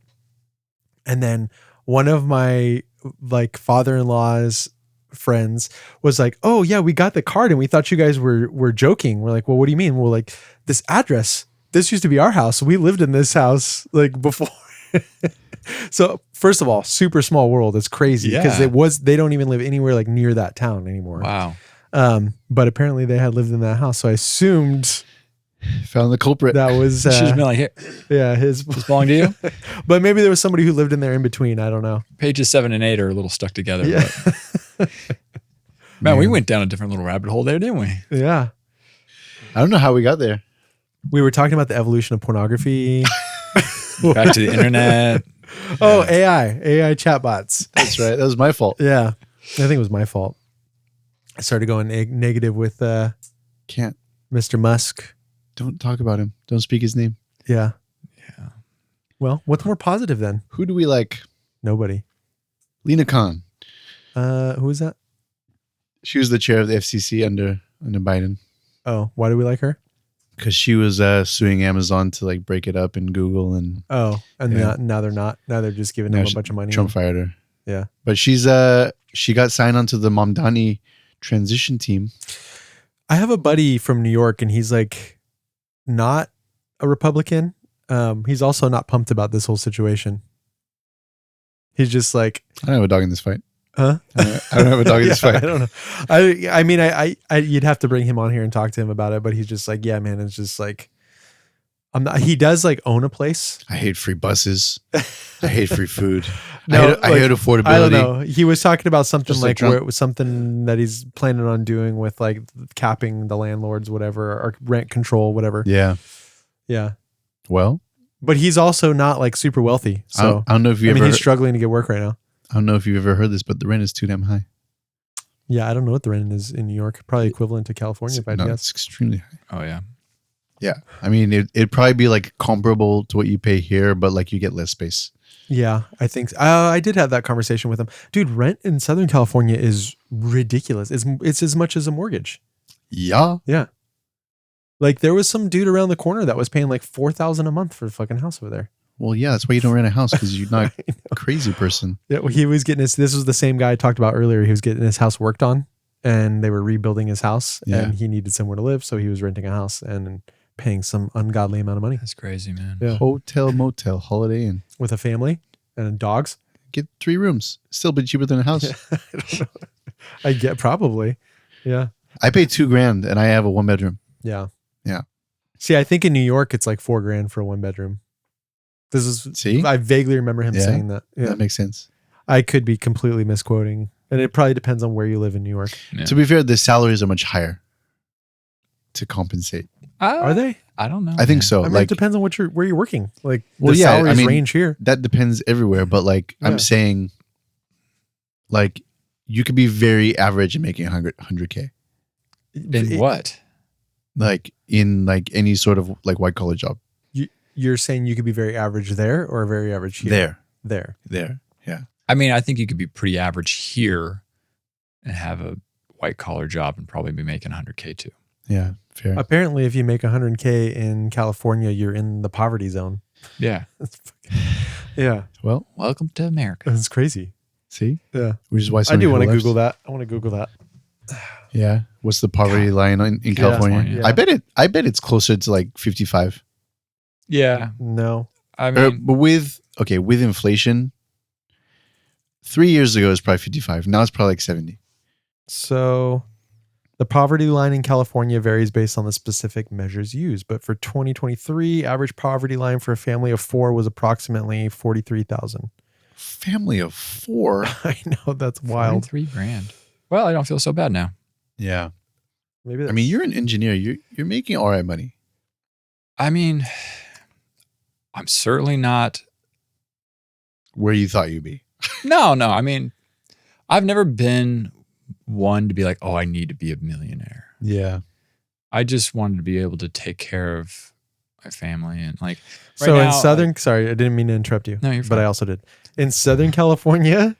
And then one of my like father-in-law's friends was like, "Oh yeah, we got the card and we thought you guys were joking." We're like, "Well, what do you mean?" We're like, "This address, this used to be our house. We lived in this house like before." So first of all, super small world. It's crazy because Yeah. they don't even live anywhere like near that town anymore. Wow. But apparently they had lived in that house. So I assumed Found the culprit. that was, She's been like, here, yeah, his, does this belong to you? but maybe there was somebody who lived in there in between. I don't know. Pages 7 and 8 are a little stuck together. Yeah. but- Man, we went down a different little rabbit hole there, didn't we? Yeah. I don't know how we got there. We were talking about the evolution of pornography. Back to the internet. Oh, AI chatbots. That's right. That was my fault. Yeah. I think it was my fault. I started going negative with Can't. Mr. Musk. Don't talk about him. Don't speak his name. Yeah. Yeah. Well, what's more positive then? Who do we like? Nobody. Lena Khan. Who is that? She was the chair of the FCC under Biden. Oh, why do we like her? Because she was suing Amazon to like break it up in Google, and Oh, and Yeah. now they're not. Now they're just giving Now them a she- bunch of money. Trump fired her. Yeah. But she got signed onto the Mamdani transition team. I have a buddy from New York, and he's like not a Republican. He's also not pumped about this whole situation. He's just like, I don't have a dog in this fight. huh? I don't have a dog in this Yeah, fight. I don't know. I mean, I you'd have to bring him on here and talk to him about it, but he's just like, yeah, man, it's just like, I'm not. He does like own a place. I hate free buses. I hate free food. No, I hate affordability. I don't know. He was talking about something Just like like Trump. where it was something that he's planning on doing with like capping the landlords, whatever, or rent control, whatever. Yeah. Yeah. Well, But he's also not like super wealthy. So I don't know if you I mean, ever. he's struggling to get work right now. I don't know if you've ever heard this, but the rent is too damn high. Yeah, I don't know what the rent is in New York. Probably equivalent to California, if I No, guess. it's extremely high. Oh yeah. Yeah. I mean, it'd probably be like comparable to what you pay here, but like you get less space. Yeah, I think so. I did have that conversation with him. Dude, rent in Southern California is ridiculous. It's as much as a mortgage. Yeah. Yeah. Like there was some dude around the corner that was paying like $4,000 a month for a fucking house over there. Well, yeah, that's why you don't rent a house, because you're not a crazy person. Yeah, well, he was getting this was the same guy I talked about earlier. He was getting his house worked on and they were rebuilding his house Yeah. and he needed somewhere to live. So he was renting a house and paying some ungodly amount of money That's crazy, man. Yeah. Hotel, motel, Holiday Inn. with a family and dogs. Get 3 rooms. Still be cheaper than a house. I don't know. I get probably. Yeah. I pay $2,000 and I have a 1-bedroom. Yeah. Yeah. See, I think in New York, it's like $4,000 for a 1-bedroom. This is, See? I vaguely remember him Yeah. saying that. Yeah. That makes sense. I could be completely misquoting. And it probably depends on where you live in New York. Yeah. To be fair, the salaries are much higher to compensate. Are they? I don't know. I think man. so. I mean, like it depends on where you're working. Like Well, the yeah, I salaries mean, range here. that depends everywhere, but like Yeah. I'm saying, like you could be very average and making 100K, In what? like in like any sort of like white collar job. You're saying you could be very average there or very average here? There. Yeah. I mean, I think you could be pretty average here and have a white collar job and probably be making 100K too. Yeah. Fair. Apparently, if you make 100K in California, you're in the poverty zone. Yeah. Yeah. Well, Welcome to America. That's crazy. see, Yeah. which is why I do want to Google that. I want to Google that. Yeah. What's the poverty line in California? California. Yeah. I bet it's closer to like 55. Yeah. No. I mean, But with inflation, 3 years ago it was probably 55. Now it's probably like 70. So the poverty line in California varies based on the specific measures used. But for 2023, average poverty line for a family of 4 was approximately 43,000. Family of 4. I know, that's wild. $3,000. Well, I don't feel so bad now. Yeah. Maybe I mean, you're an engineer. You're making all right money. I mean, I'm certainly not. Where you thought you'd be. No. I mean, I've never been one to be like, oh, I need to be a millionaire. Yeah. I just wanted to be able to take care of my family and like. So right in now, Southern, sorry, I didn't mean to interrupt you. No, you're But fine. I also did. In Southern California,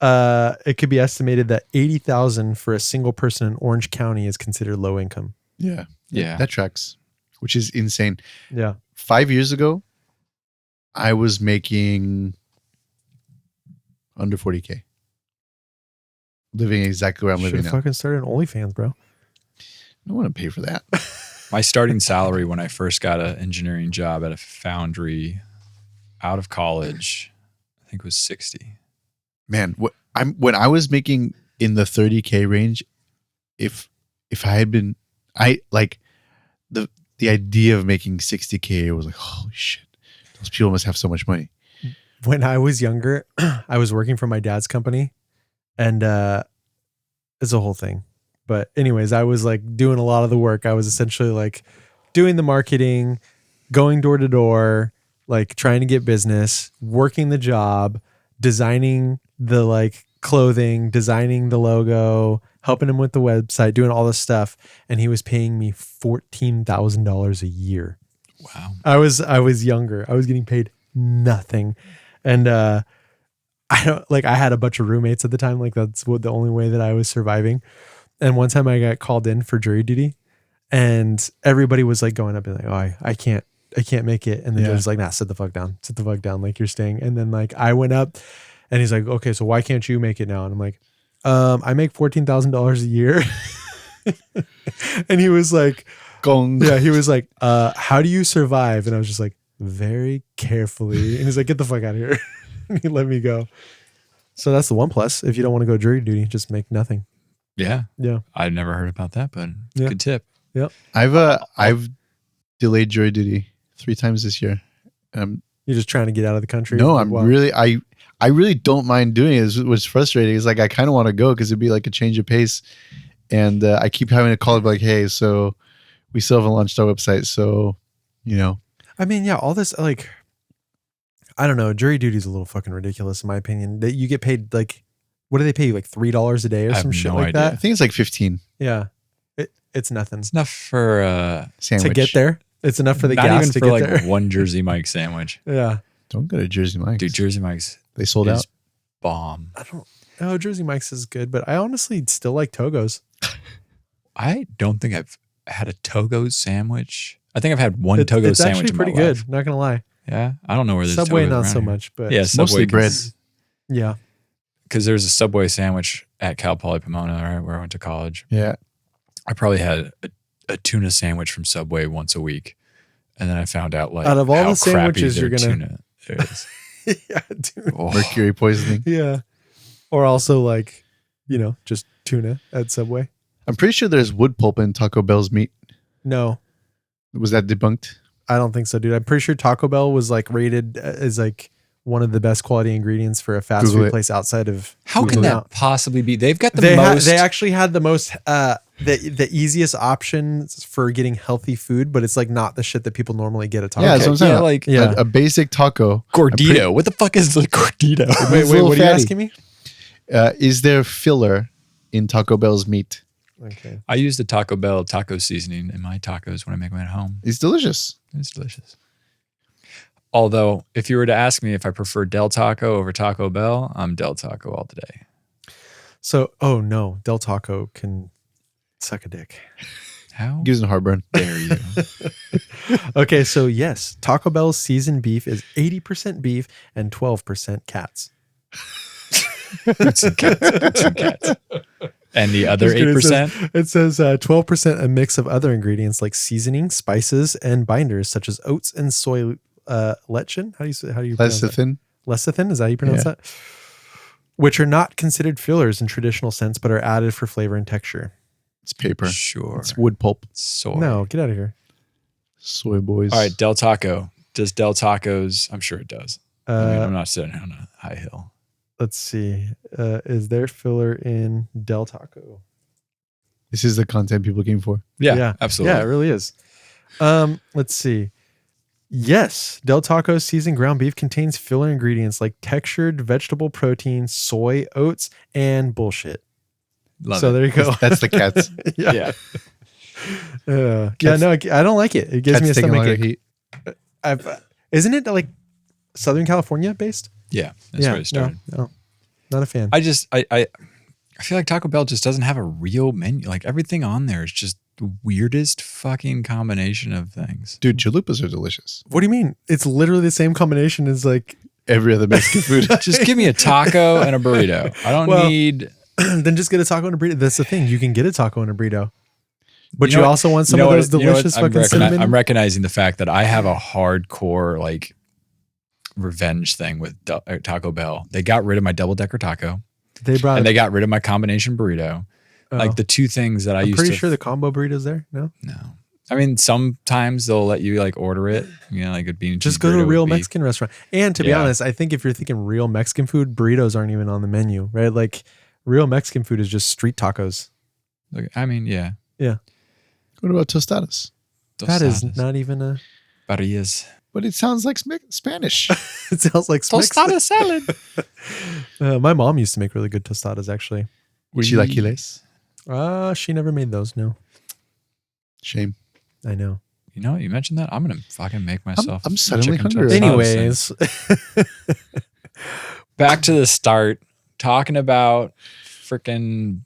it could be estimated that 80,000 for a single person in Orange County is considered low income. Yeah. Yeah. That tracks, which is insane. Yeah. 5 years ago, I was making under 40K. Living exactly where I'm Should living have now. fucking started an OnlyFans, bro. I don't want to pay for that. My starting salary when I first got an engineering job at a foundry out of college, I think was 60. Man, when I was making in the 30K range, if I had been, I like the idea of making 60K was like, holy shit, those people must have so much money. When I was younger, I was working for my dad's company and it's a whole thing. But anyways, I was like doing a lot of the work. I was essentially like doing the marketing, going door to door, like trying to get business, working the job, designing the like clothing, designing the logo, helping him with the website, doing all this stuff, and he was paying me $14,000 a year. Wow. I was younger. I was getting paid nothing, and I had a bunch of roommates at the time. Like that's the only way that I was surviving. And one time I got called in for jury duty, and everybody was like going up and like, "Oh, I can't make it." And the judge was like, "Nah, sit the fuck down. Like you're staying." And then like I went up, and he's like, "Okay, so why can't you make it now?" And I'm like, I make $14,000 a year." And he was like, Gong. yeah, he was like, how do you survive? And I was just like, very carefully. And he's like, get the fuck out of here. And he let me go. So that's the one plus. If you don't want to go jury duty, just make nothing. Yeah. Yeah. I'd never heard about that, but Yeah. good tip. Yep. I've delayed jury duty 3 times this year. You're just trying to get out of the country. No, Like, I'm wow. really I really don't mind doing it. What's frustrating is like I kind of want to go because it'd be like a change of pace, and I keep having to call it like, hey, so we still haven't launched our website, so I mean, yeah, all this like, I don't know. Jury duty is a little fucking ridiculous in my opinion. That you get paid like, what do they pay you, like $3 a day or I have some shit no like idea. I that? think it's like 15 Yeah, it's nothing It's enough for sandwich to get there. It's enough for the not gas even to for get like there. one Jersey Mike sandwich. Yeah, Don't go to Jersey Mike's. Dude, Jersey Mike's They sold is out. bomb. I don't. Oh, Jersey Mike's is good, but I honestly still like Togo's. I don't think I've had a Togo sandwich. I think I've had one Togo It's sandwich actually in pretty my good. life. Not gonna lie. Yeah, I don't know where there's Subway Togos not around so here. much, but Yeah, Subway Mostly bread. yeah. Because there's a Subway sandwich at Cal Poly Pomona, right, where I went to college. Yeah. I probably had a tuna sandwich from Subway once a week, and then I found out like Out of all how the sandwiches crappy you're their gonna- tuna is. Yeah, dude. Oh, Mercury poisoning. Yeah. Or also like, just tuna at Subway. I'm pretty sure there's wood pulp in Taco Bell's meat. No, Was that debunked? I don't think so, dude. I'm pretty sure Taco Bell was like rated as like one of the best quality ingredients for a fast Google food it. place outside of. how can Google that Out. possibly be? They've got the They most. they actually had the most the easiest options for getting healthy food, but it's like not the shit that people normally get at Taco. Yeah, that's what I'm saying. like Yeah. A basic taco. Gordito. What the fuck is the Gordito? Wait, It's a little what are you fatty. asking me? Is there filler in Taco Bell's meat? Okay. I use the Taco Bell taco seasoning in my tacos when I make them at home. It's delicious. It's delicious. Although, if you were to ask me if I prefer Del Taco over Taco Bell, I'm Del Taco all the day. So, oh no, Del Taco can suck a dick. How Gives them heartburn. dare you? Okay, so yes, Taco Bell's seasoned beef is 80% beef and 12% cats. Boots and cats. Boots and cats. And the other Just kidding, 8%? It says 12% a mix of other ingredients like seasoning, spices, and binders such as oats and soy lecithin. How do you pronounce that? Lecithin. Lecithin, is that how you pronounce Yeah. that? Which are not considered fillers in traditional sense, but are added for flavor and texture. It's paper. Sure. It's wood pulp. Soy. No, get out of here. Soy boys. All right, Del Taco. Does Del Tacos? I'm sure it does. I mean, I'm not sitting on a high hill. Let's see. Is there filler in Del Taco? This is the content people came for. Yeah, absolutely. Yeah, it really is. Let's see. Yes, Del Taco's seasoned ground beef contains filler ingredients like textured vegetable protein, soy, oats, and bullshit. Love So it. there you go. That's the cats. yeah. Yeah. Yeah, Cats- no, I don't like it. It gives Cats me a taking a lot stomach of ache. heat. Isn't it like Southern California based? Yeah, that's where it started. No, not a fan. I feel like Taco Bell just doesn't have a real menu. Like everything on there is just the weirdest fucking combination of things. Dude, chalupas are delicious. What do you mean? It's literally the same combination as like. Every other Mexican food. Just give me a taco and a burrito. I don't Well, need. Then just get a taco and a burrito. That's the thing. You can get a taco and a burrito. But You you, know what- also want some you know of those what- you know what? delicious I'm fucking cinnamon. I'm recognizing the fact that I have a hardcore like revenge thing with Taco Bell. They got rid of my double decker taco They brought. and they got rid of my combination burrito. Like the two things that I I'm used pretty to. sure the combo burrito's there. No, No. I mean, sometimes they'll let you like order it. Like a bean. and just cheese go to a burrito real would be- Mexican restaurant. And to be Yeah. honest, I think if you're thinking real Mexican food, burritos aren't even on the menu, right? Like real Mexican food is just street tacos. I mean, yeah. What about tostadas? That is Tostadas. not even a. Barrillas. But it sounds like Spanish. It sounds like Smix. Tostada salad. My mom used to make really good tostadas, actually. Chilaquiles. She never made those. No, Shame. I know. You know, you mentioned that. I'm gonna fucking make myself. I'm suddenly chicken hungry. tostadas. Anyways, Back to the start, talking about freaking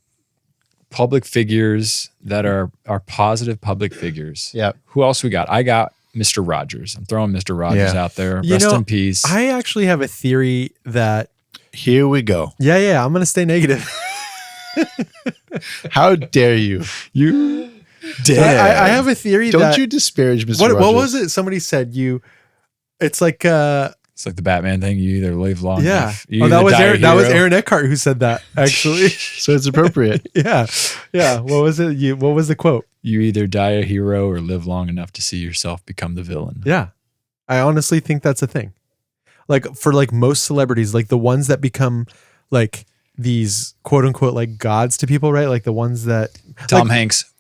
public figures that are positive public figures. Yeah. Who else we got? I got Mr. Rogers. I'm throwing Mr. Rogers out there. You Rest know, in peace. I actually have a theory that Here we go. yeah, I'm gonna stay negative. How dare you? you I dare. I have a theory Don't that you disparage Mr. what Rogers. was it? Somebody said it's like It's like the Batman thing. You either live long. yeah. enough. You Oh, that either was die a Aaron, that was hero. Aaron Eckhart who said that, actually. So it's appropriate. Yeah. What was it? What was the quote? You either die a hero or live long enough to see yourself become the villain. Yeah. I honestly think that's a thing. Like for like most celebrities, like the ones that become like these quote unquote like gods to people, right? Like the ones that Tom like, Hanks,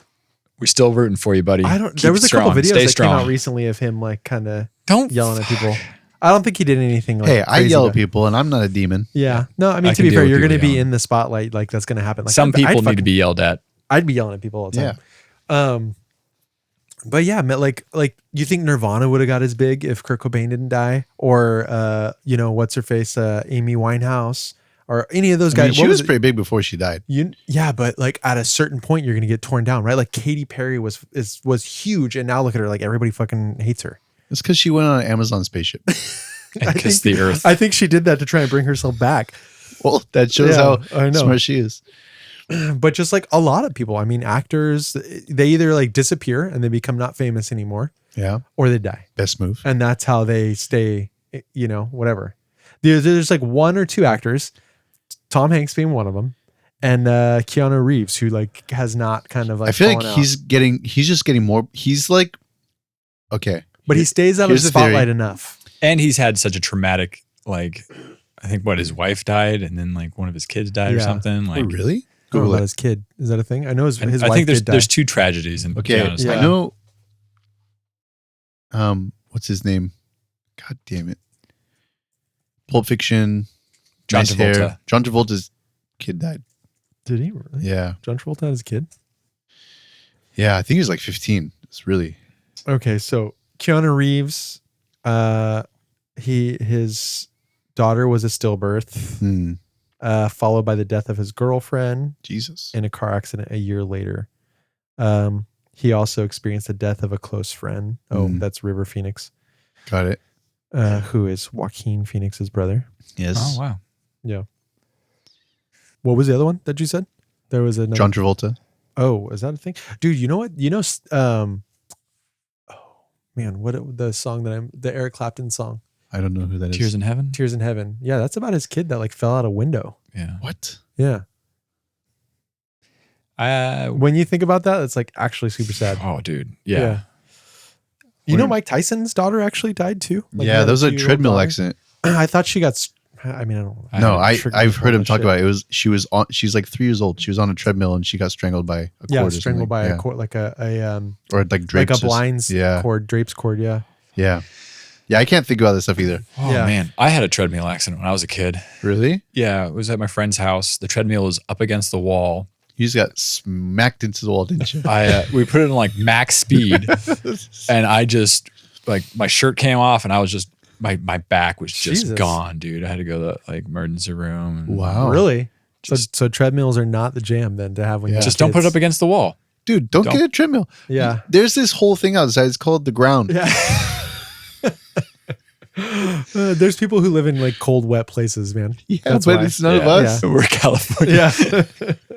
we're still rooting for you, buddy. There Keep was it a couple strong. videos Stay that strong. came out recently of him like kind of Don't yelling at people. I don't think he did anything like Hey, I crazy, yell at but- people and I'm not a demon. Yeah. No, I mean, I to can be deal fair, with you're going to people be yelling. in the spotlight. Like that's going to happen. Like Some I'd people need to fucking- be yelled at. I'd be yelling at people all the time. Yeah. But yeah, like you think Nirvana would have got as big if Kurt Cobain didn't die, or what's her face, Amy Winehouse, or any of those I mean, guys? she What was it? pretty big before she died. Yeah, but like at a certain point, you're gonna get torn down, right? Like Katy Perry was huge, and now look at her, like everybody fucking hates her. It's because she went on an Amazon spaceship. And kiss the earth. I think she did that to try and bring herself back. Well, that shows Yeah, how I know. smart she is. But just like a lot of people, I mean, actors, they either like disappear and they become not famous anymore, Yeah. or they die. Best move. And that's how they stay, whatever. There's like one or two actors, Tom Hanks being one of them, and Keanu Reeves, who like has not kind of like I feel like fallen out. he's just getting more. He's like, okay. But he stays out of Here's the the theory. spotlight enough. And he's had such a traumatic, like, I think his wife died and then like one of his kids died or Yeah. something. Oh, Like, really? I don't know Google about it. his kid. Is that a thing? I know his I wife think did die. there's two tragedies. And Okay. Yeah. I know. What's his name? God damn it. Pulp Fiction. John nice hair. Travolta. John Travolta's kid died. Did he really? Yeah. John Travolta had his kid? Yeah. I think he was like 15. It's really. Okay, so Keanu Reeves, his daughter was a stillbirth, followed by the death of his girlfriend Jesus. in a car accident a year later. He also experienced the death of a close friend. Oh, that's River Phoenix, Got it. who is Joaquin Phoenix's brother. Yes. oh, wow. Yeah. What was the other one that you said? There was another. John Travolta. Oh, is that a thing? Dude, you know what? What the song the Eric Clapton song, I don't know who that is. Tears in Heaven? Tears in Heaven. Yeah, that's about his kid that like fell out a window. Yeah. What? Yeah. When you think about that, it's like actually super sad. Oh, dude. Yeah. You know, Mike Tyson's daughter actually died too. Like, he Yeah, had that was a 2-year-old treadmill daughter. accident. I thought she got. I mean, I don't. I No, had I've heard him talk shit. about it. She's like 3 years old. She was on a treadmill and she got strangled by a cord. Yeah, or strangled something. by Yeah. a cord, like a Or like drapes. like a blinds Yeah. cord, drapes cord. Yeah. Yeah. Yeah, I can't think about this stuff either. Oh, Yeah. man. I had a treadmill accident when I was a kid. Really? Yeah. It was at my friend's house. The treadmill was up against the wall. You just got smacked into the wall, didn't you? We put it in like max speed and I just like my shirt came off and I was just my back was just Jesus. gone, dude. I had to go to like emergency room. And Wow. Really? Just- so treadmills are not the jam then to have when you Just have don't put it kids. up against the wall. Dude, don't get a treadmill. Yeah. There's this whole thing outside. It's called the ground. Yeah. There's people who live in like cold, wet places, man. Yeah, That's but why. it's none of Yeah. us. Yeah. We're California. Yeah.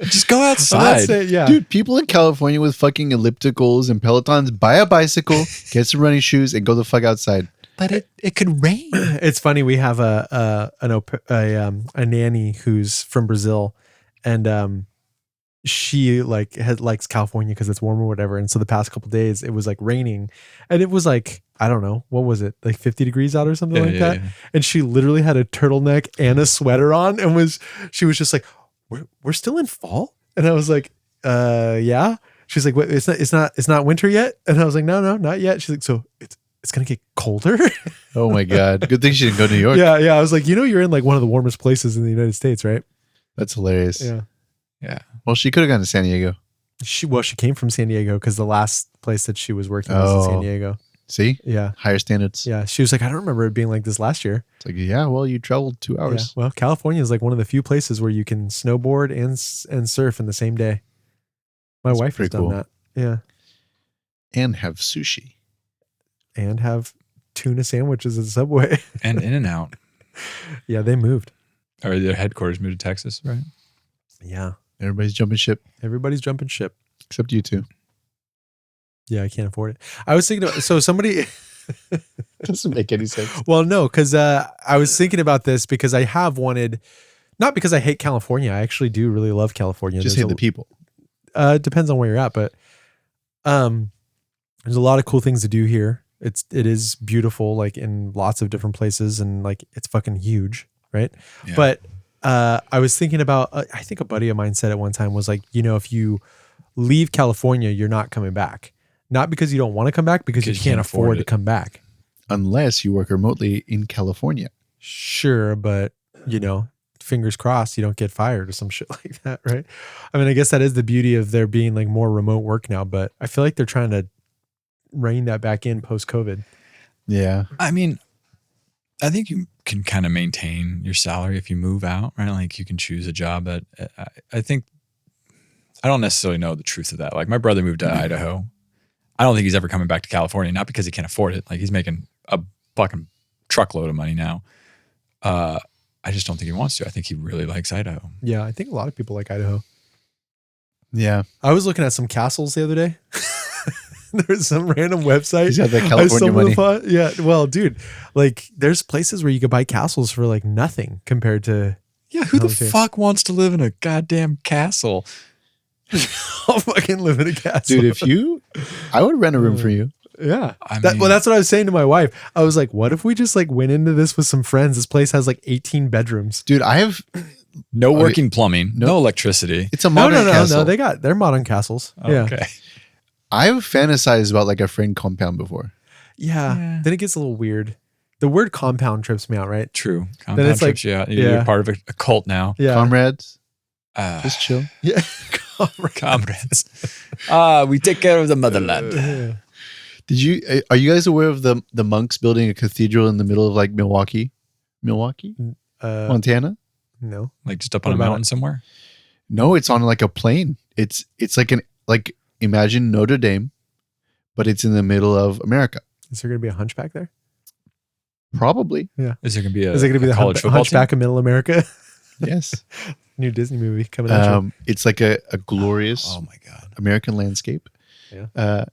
Just go That's outside. it, yeah. Dude, people in California with fucking ellipticals and Pelotons buy a bicycle, get some running shoes, and go the fuck outside. But it could rain. It's funny. We have a nanny who's from Brazil, and she likes California because it's warm or whatever. And so the past couple days it was like raining, and it was like, I don't know, what was it, like 50 degrees out or something like that. Yeah. And she literally had a turtleneck and a sweater on, and she was just like, we're still in fall. And I was like, yeah. She's like, wait, it's not winter yet. And I was like, no, not yet. She's like, so it's it's gonna get colder. Oh my God. Good thing she didn't go to New York. Yeah. I was like, you're in like one of the warmest places in the United States, right? That's hilarious. Yeah. Yeah. Well, she could have gone to San Diego. She came from San Diego because the last place that she was working was in San Diego. See? Yeah. Higher standards. Yeah. She was like, I don't remember it being like this last year. It's like, yeah, well, you traveled 2 hours. Yeah. Well, California is like one of the few places where you can snowboard and surf in the same day. My That's wife has pretty done cool. that. Yeah. And have sushi. And have tuna sandwiches at Subway. And In-N-Out. Yeah, they moved. Or their headquarters moved to Texas, right? Yeah. Everybody's jumping ship Everybody's jumping ship. except you two. Yeah, I can't afford it. I was thinking, so somebody, Doesn't make any sense. well, no, because I was thinking about this because I have wanted, not because I hate California. I actually do really love California. Just hate the people. It depends on where you're at, but there's a lot of cool things to do here. It is beautiful, like in lots of different places, and like it's fucking huge, right? Yeah. But I was thinking about, I think a buddy of mine said at one time was like, if you leave California, you're not coming back. Not because you don't want to come back, because you can't afford to come back. Unless you work remotely in California. Sure, but fingers crossed you don't get fired or some shit like that, right? I mean, I guess that is the beauty of there being like more remote work now, but I feel like they're trying to rein that back in post-COVID. Yeah. I mean, I think you can kind of maintain your salary if you move out, right? Like you can choose a job that I think, I don't necessarily know the truth of that. Like my brother moved to Idaho. I don't think he's ever coming back to California, not because he can't afford it. Like he's making a fucking truckload of money now. I just don't think he wants to. I think he really likes Idaho. Yeah, I think a lot of people like Idaho. Yeah. I was looking at some castles the other day. There's some random website. He's got that I California stumbled money. upon. Yeah, well, dude, like there's places where you could buy castles for like nothing compared to. Yeah, who the Okay. fuck wants to live in a goddamn castle? I'll fucking live in a castle, Dude, I would rent a room for you. Yeah. I Well, mean- that's what I was saying to my wife. I was like, what if we just like went into this with some friends? This place has like 18 bedrooms. Dude, I have, No working plumbing, no- no electricity. it's a No, modern castle. no. They're modern castles. Yeah. Okay. I've fantasized about like a friend compound before. Yeah. Yeah. Then it gets a little weird. The word compound trips me out, right? True. Then Compound it's like- trips you out. yeah. You're part of a cult now. Yeah. Comrades, Ah, just chill. Yeah. comrades. We take care of the motherland. Yeah. Are you guys aware of the monks building a cathedral in the middle of like Milwaukee, Montana? No. Like just up What on a about mountain somewhere? No, it's on like a plain. It's like imagine Notre Dame, but it's in the middle of America. Is there going to be a hunchback there? Probably. Is there going to be Is it going to be the college football hunchback of Middle America? Yes. New Disney movie coming at you. It's like a glorious team? Oh my God. American landscape. Yeah.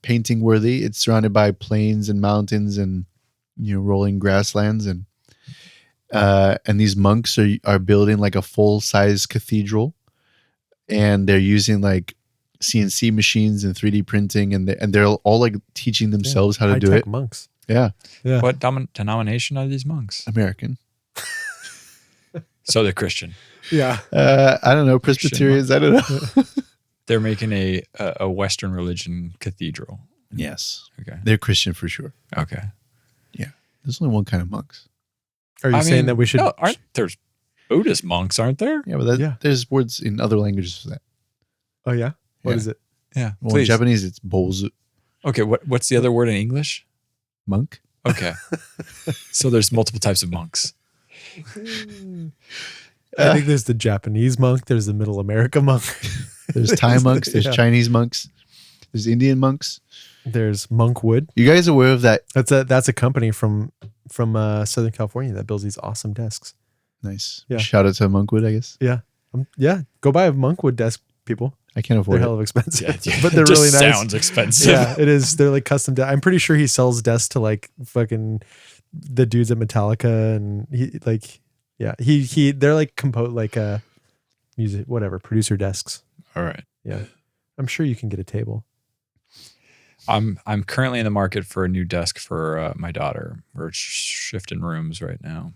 Painting worthy. It's surrounded by plains and mountains and rolling grasslands and these monks are building like a full size cathedral, and they're using like CNC machines and 3D printing, and they're all like teaching themselves how to do High-tech it. monks. Yeah, Yeah. What denomination are these monks? American. So they're Christian. Yeah. I don't know, Presbyterians. I don't know. They're making a Western religion cathedral. Yes, Okay. they're Christian for sure. Okay. There's only one kind of monks. Are you saying that we should? No, there's Buddhist monks, aren't there? Yeah, but Yeah. there's words in other languages for that. Oh yeah. What Yeah. is it? Yeah. Well, in Please. Japanese, it's bozu. Okay. What's the other word in English? Monk. Okay. So there's multiple types of monks. I think there's the Japanese monk. There's the Middle America monk. There's Thai monks. There's Yeah. Chinese monks. There's Indian monks. There's Monkwood. You guys aware of that? That's a company from Southern California that builds these awesome desks. Nice. Yeah. Shout out to Monkwood, I guess. Yeah. Yeah. Go buy a Monkwood desk, people. I can't They're afford hell it. of expensive, Yeah, but they're it just really nice. Sounds expensive. Yeah, it is. They're like custom. I'm pretty sure he sells desks to like fucking the dudes at Metallica, and they're like music, whatever, producer desks. All right. Yeah, I'm sure you can get a table. I'm currently in the market for a new desk for my daughter. We're shifting rooms right now.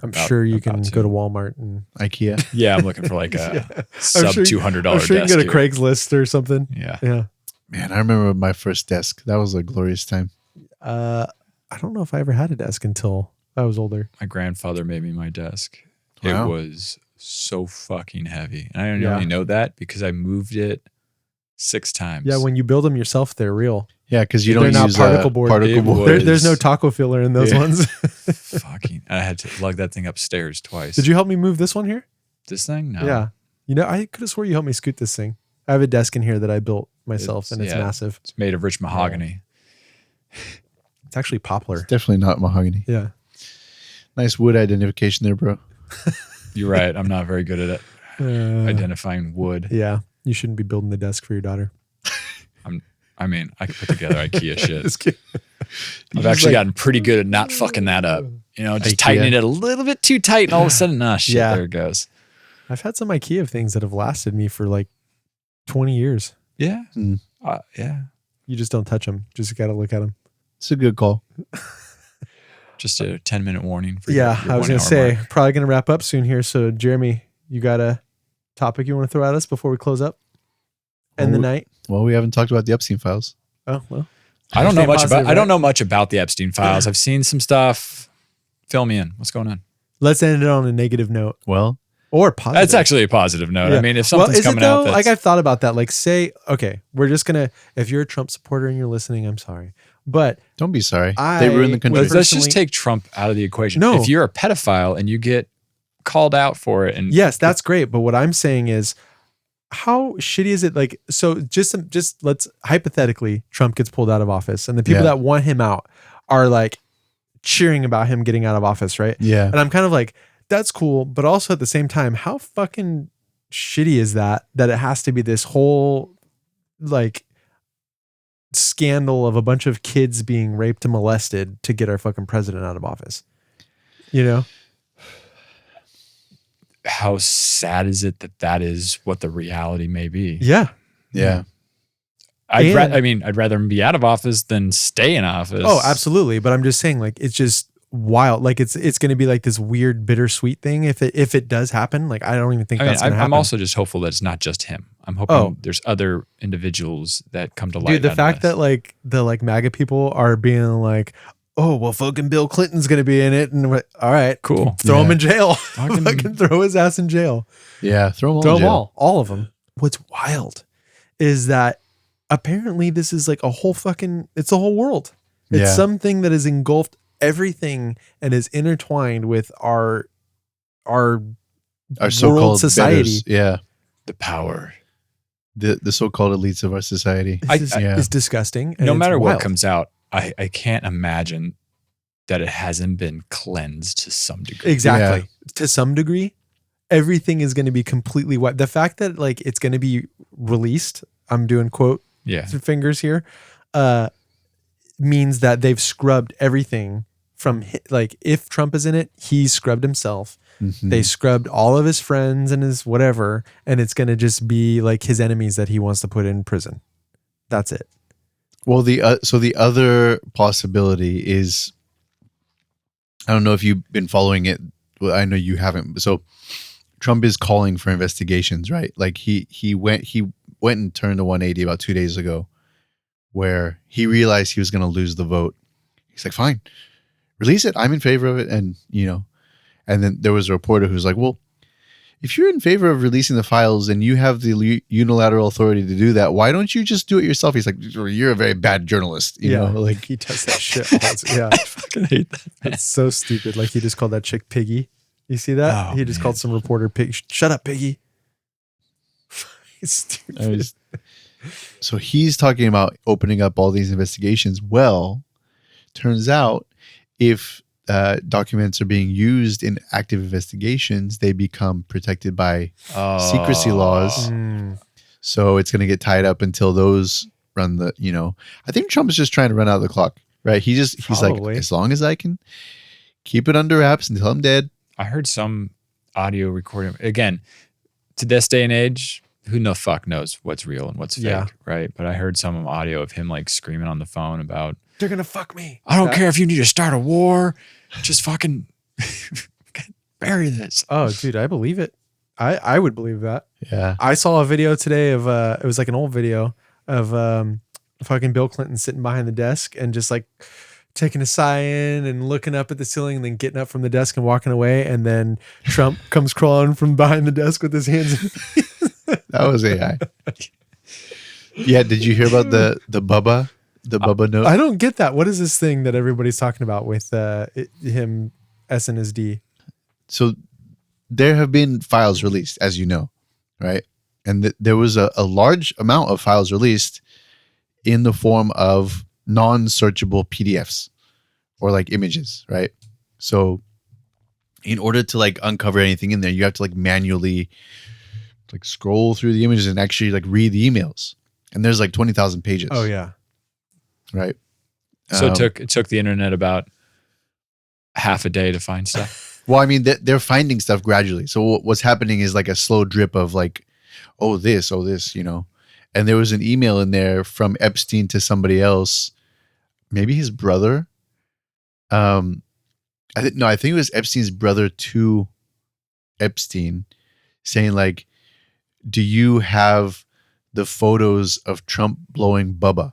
I'm sure you can go to Walmart and IKEA. Yeah, I'm looking for like a Yeah. sub sure- $200 I'm sure you can desk. go to here. Craigslist or something. Yeah. Yeah, Man, I remember my first desk. That was a glorious time. I don't know if I ever had a desk until I was older. My grandfather made me my desk. Wow. It was so fucking heavy. And I only Yeah. know that because I moved it 6 times. Yeah, when you build them yourself, they're real. Yeah, because you They're don't not use particle board. particle It board. was- There's no taco filler in those Yeah. ones. fucking, I had to lug that thing upstairs twice. Did you help me move this one here? This thing? No. Yeah. You know, I could have swore you helped me scoot this thing. I have a desk in here that I built myself, and it's yeah. massive. It's made of rich mahogany. It's actually poplar. Definitely not mahogany. Yeah. Nice wood identification there, bro. You're right. I'm not very good at it. Identifying wood. Yeah. You shouldn't be building the desk for your daughter. I mean, I could put together IKEA shit. Just kidding. I've actually gotten pretty good at not fucking that up. You know, just tightening it a little bit too tight, and all of a sudden, shit, Yeah. there it goes. I've had some IKEA things that have lasted me for like 20 years. Yeah. Mm. Yeah. You just don't touch them. Just got to look at them. It's a good call. Just a 10-minute warning for Yeah. your I was 1 going to hour say, mark. probably going to wrap up soon here. So, Jeremy, you got a topic you want to throw at us before we close up? End the night? Well, we haven't talked about the Epstein files. Oh, well. I don't know Stay much positive, about. I don't right? know much about the Epstein files. I've seen some stuff. Fill me in. What's going on? Let's end it on a negative note Well, or positive. That's actually a positive note. Yeah. I mean, if Well, something's is it coming though? out, that's, Like I've thought about that. Like, say, okay, we're just gonna. If you're a Trump supporter and you're listening, I'm sorry, but don't be sorry. I They ruined the country. was- let's just personally- take Trump out of the equation. No. If you're a pedophile and you get called out for it, and yes, that's great. But what I'm saying is, how shitty is it? Like, so just let's hypothetically, Trump gets pulled out of office, and the people Yeah. that want him out are like cheering about him getting out of office, right? Yeah. And I'm kind of like, that's cool, but also at the same time, how fucking shitty is that it has to be this whole like scandal of a bunch of kids being raped and molested to get our fucking president out of office? You know? how sad is it that is what the reality may be? Yeah. Yeah. I'd rather him be out of office than stay in office. Oh, absolutely. But I'm just saying, like, it's just wild. Like, it's going to be like this weird bittersweet thing if it does happen. Like, I don't even think that's going to happen. I'm also just hopeful that it's not just him. I'm hoping Oh. there's other individuals that come to light. Dude, the out of fact this. that like the MAGA people are being like, oh, well, fucking Bill Clinton's going to be in it. And all right, Cool. throw him in jail. Fucking- Fucking throw his ass in jail. Yeah. Throw them all. Throw in them jail. all of them. What's wild is that apparently this is like it's a whole world. It's Yeah. something that has engulfed everything and is intertwined with our Our world so-called society. betters. Yeah. the power. The so-called elites of our society. It's disgusting. and No it's matter what wild. comes out, I can't imagine that it hasn't been cleansed to some degree. Exactly. To some degree, everything is going to be completely wiped. The fact that like it's going to be released, I'm doing quote Yeah. fingers here, means that they've scrubbed everything from like if Trump is in it, he's scrubbed himself. Mhm. They scrubbed all of his friends and his whatever, and it's going to just be like his enemies that he wants to put in prison. That's it. Well, the other possibility is, I don't know if you've been following it. Well, I know you haven't. So Trump is calling for investigations, right? Like he went and turned a 180 about 2 days ago, where he realized he was going to lose the vote. He's like, fine, release it. I'm in favor of it, and and then there was a reporter who's like, well, if you're in favor of releasing the files and you have the unilateral authority to do that, why don't you just do it yourself? He's like, you're a very bad journalist. You know, like he does that shit. all the time. Yeah. I fucking hate that. It's so stupid. Like he just called that chick Piggy. You see that? Oh, He just man. called some reporter Pig. Shut up, Piggy. It's stupid. I was- so he's talking about opening up all these investigations. Well, turns out if documents are being used in active investigations, they become protected by secrecy laws. Mm. So it's going to get tied up until those run the, I think Trump is just trying to run out the clock, right? He's like, Probably. as long as I can keep it under wraps until I'm dead. I heard some audio recording. Again, to this day and age, who the fuck knows what's real and what's fake, Yeah. right? But I heard some audio of him like screaming on the phone about, They're gonna fuck me. I don't care if you need to start a war, just fucking bury this. Oh, dude, I believe it. I would believe that. Yeah. I saw a video today of it was like an old video of fucking Bill Clinton sitting behind the desk and just like taking a sigh in and looking up at the ceiling and then getting up from the desk and walking away. And then Trump comes crawling from behind the desk with his hands. That was AI. Yeah. Did you hear about the Bubba? The Bubba note? I don't get that. What is this thing that everybody's talking about with him S and his D? So there have been files released, as you know, right? And there was a large amount of files released in the form of non-searchable PDFs or like images, right? So in order to like uncover anything in there, you have to like manually like scroll through the images and actually like read the emails. And there's like 20,000 pages. Oh yeah. Right. So it took the internet about half a day to find stuff. Well, I mean, they're finding stuff gradually. So what's happening is like a slow drip of like, oh, this, you know. And there was an email in there from Epstein to somebody else, maybe his brother. I think it was Epstein's brother to Epstein, saying like, "Do you have the photos of Trump blowing Bubba?"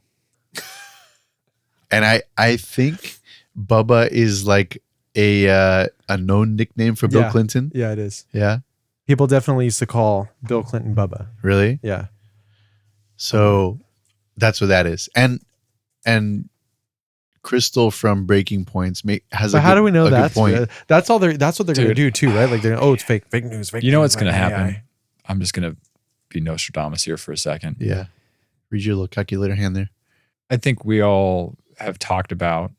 And I think Bubba is like a known nickname for Bill Clinton. Yeah, it is. Yeah, people definitely used to call Bill Clinton Bubba. Really? Yeah. So that's what that is. And Crystal from Breaking Points has. But how do we know that's point? That's all they're. That's what they're going to do too, right? Like, it's fake news. Fake you know news, what's going to happen? AI. I'm just going to be Nostradamus here for a second. Yeah. Read your little calculator hand there. I think we all have talked about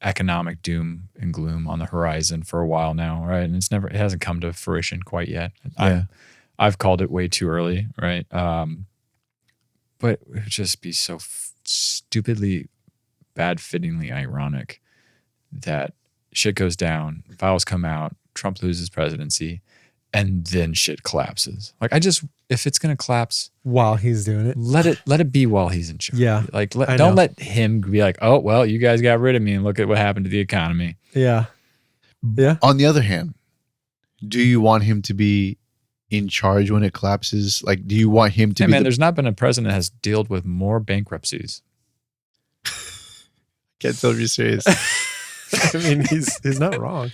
economic doom and gloom on the horizon for a while now, right? And it hasn't come to fruition quite yet. Yeah. I've called it way too early, right? But it would just be so stupidly, bad-fittingly ironic that shit goes down, files come out, Trump loses presidency, and then shit collapses. Like, if it's gonna collapse while he's doing it, let it be while he's in charge. Yeah, like don't let him be like, oh well, you guys got rid of me, and look at what happened to the economy. Yeah, yeah. On the other hand, do you want him to be in charge when it collapses? Like, do you want him to? There's not been a president that has dealt with more bankruptcies. Can't tell if you're serious. I mean, he's not wrong.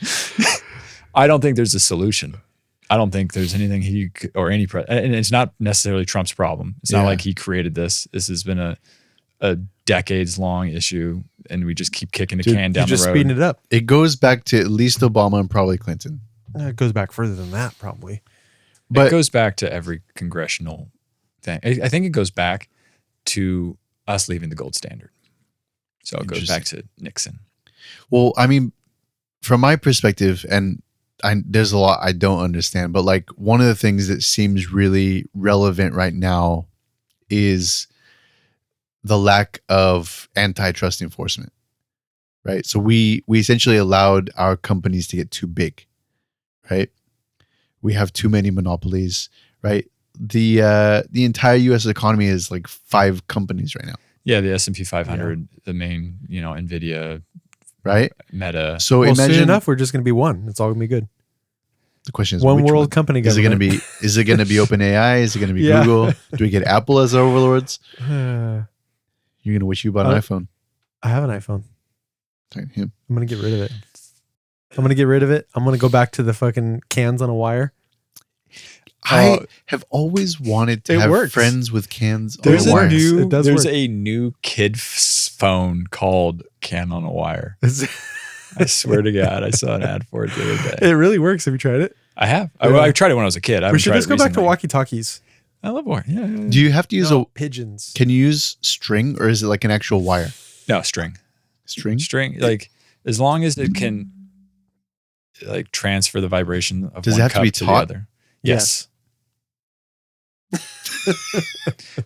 I don't think there's a solution. I don't think there's anything and it's not necessarily Trump's problem. It's not like he created this. This has been a decades long issue, and we just keep kicking the can down the road. Just speeding it up. It goes back to at least Obama and probably Clinton. It goes back further than that, probably. But it goes back to every congressional thing. I think it goes back to us leaving the gold standard. So it goes back to Nixon. Well, I mean, from my perspective, and there's a lot I don't understand, but like one of the things that seems really relevant right now is the lack of antitrust enforcement, right? So we essentially allowed our companies to get too big, right? We have too many monopolies, right? The entire U.S. economy is like 5 companies right now. Yeah, the S&P 500, the main, NVIDIA, right? Meta. So imagine soon enough, we're just going to be one. It's all going to be good. The question is, one world company. Is it going to be? Is it going to be OpenAI? Is it going to be Google? Do we get Apple as our overlords? You're going to wish you bought an iPhone. I have an iPhone. Him. I'm going to get rid of it. I'm going to go back to the fucking cans on a wire. I have always wanted to have friends with cans on a wire. There's a new kid phone called Can on a Wire. I swear to God, I saw an ad for it the other day. It really works. Have you tried it? I have. I tried it when I was a kid. We should just go back to walkie-talkies. I love wire. Yeah. Do you have to use pigeons? Can you use string, or is it like an actual wire? No, string. String. Like, as long as it can like transfer the vibration of Does one it have cup to be to taut? the other. Yes.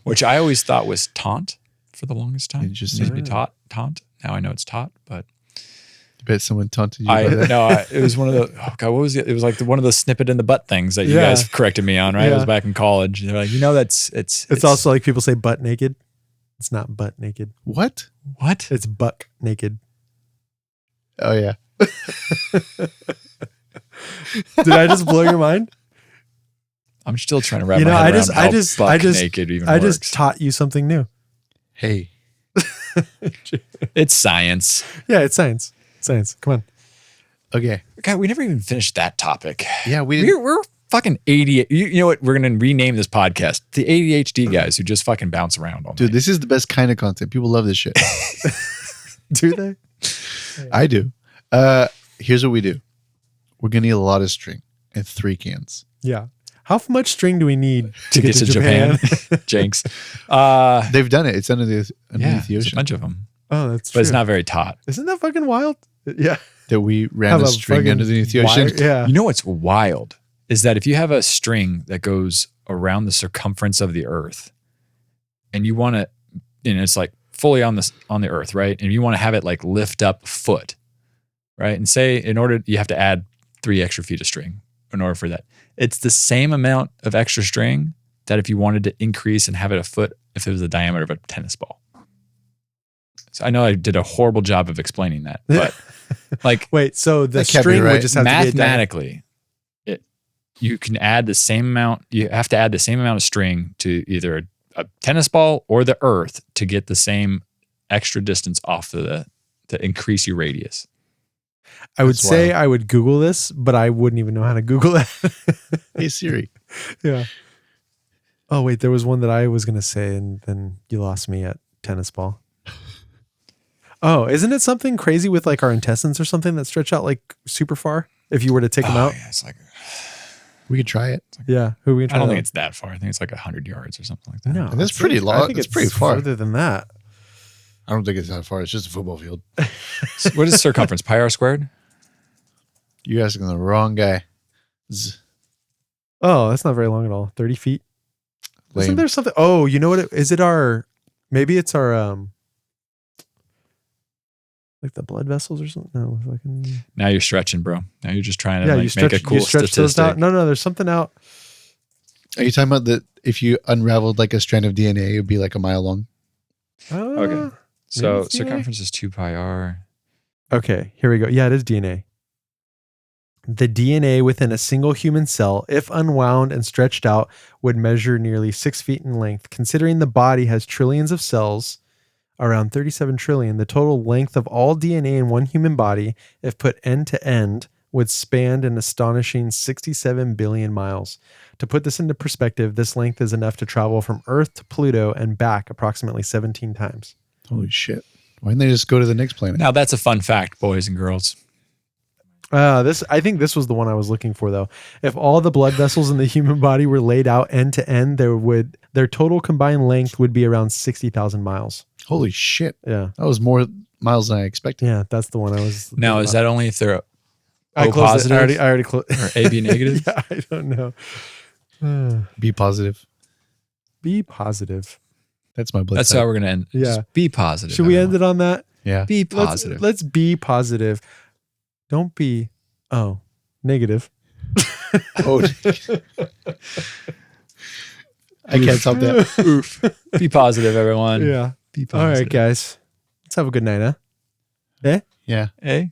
Which I always thought was taunt for the longest time. Interesting. It used to be taunt. Now I know it's taut, but I bet someone taunted you. It was one of the, what was it? It was like one of the snip it in the butt things that you guys corrected me on, right? It was back in college. They're like, it's also like people say butt naked. It's not butt naked. What? It's buck naked. Oh yeah. Did I just blow your mind? I'm still trying to wrap my head around how buck naked even works. I just taught you something new. Hey, It's science. Yeah, it's science. Science. Come on. Okay. God, we never even finished that topic. Yeah, we didn't. We're fucking ADHD. You know what? We're going to rename this podcast the ADHD guys who just fucking bounce around all Dude, night. this is the best kind of content. People love this shit. Do they? I do. Here's what we do. We're going to need a lot of string and 3 cans. Yeah. How much string do we need to get to Japan. Jinx. They've done it. It's underneath the There's a ocean. bunch of them. Oh, that's But true. it's not very taut. Isn't that fucking wild? Yeah. That we ran Have a a string fucking underneath the ocean. wire- Yeah. You know what's wild is that if you have a string that goes around the circumference of the earth and you want to, it's like fully on the earth, right? And you want to have it like lift up a foot, right? And say you have to add 3 extra feet of string in order for that. It's the same amount of extra string that if you wanted to increase and have it a foot, if it was the diameter of a tennis ball. So I know I did a horrible job of explaining that, but like Wait, so the That can't be string right. would just have to be mathematically, you can add the same amount. You have to add the same amount of string to either a tennis ball or the earth to get the same extra distance off to increase your radius. I would That's say wild. I would Google this, but I wouldn't even know how to Google it. Hey, Siri. Yeah. Oh, wait, there was one that I was going to say, and then you lost me at tennis ball. Oh, isn't it something crazy with like our intestines or something that stretch out like super far if you were to take them out? Yeah, it's like We could try it. Yeah. Who are we I gonna try don't that think with? it's that far. I think it's like 100 yards or something like that. No. That's pretty I long. think That's it's pretty far. further than that. I don't think it's that far. It's just a football field. So what is circumference? Pi r squared? You're asking the wrong guy. Oh, that's not very long at all. 30 feet. Isn't Lame. there something? Oh, you know what? Is it our, maybe it's our, like the blood vessels or something? No, fucking. Now you're stretching, bro. Now you're just trying to Yeah, like you stretch, make a cool you stretch those statistic. out. No, there's something out. Are you talking about that if you unraveled like a strand of DNA, it would be like a mile long? Okay. So it's DNA? circumference is 2 pi r. Okay, here we go. Yeah, it is DNA. The DNA within a single human cell, if unwound and stretched out, would measure nearly 6 feet in length. Considering the body has trillions of cells, around 37 trillion, the total length of all DNA in one human body, if put end to end, would span an astonishing 67 billion miles. To put this into perspective, this length is enough to travel from Earth to Pluto and back approximately 17 times. Holy shit. Why didn't they just go to the next planet? Now that's a fun fact, boys and girls. I think this was the one I was looking for, though. If all the blood vessels in the human body were laid out end to end, their total combined length would be around 60,000 miles. Holy shit. Yeah, That was more miles than I expected. yeah, that's the one I was. Now is that only if they're I O closed it. positive I already closed. or AB negative? Yeah, I don't know. Be positive. Be positive. That's my blood That's type. how we're gonna end. Yeah. Just be positive. Should we end everyone. it on that? Yeah. Be positive. Let's be positive. Don't be negative. Oh, I can't stop that. Oof. Be positive, everyone. Yeah. Be All positive. right, guys. Let's have a good night, huh? Yeah. Hey.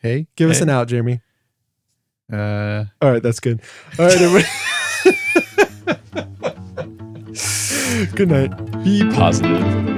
Hey. Give us Hey. an out, Jeremy. Uh, All right, that's good. All right, everybody. Good night. Be positive.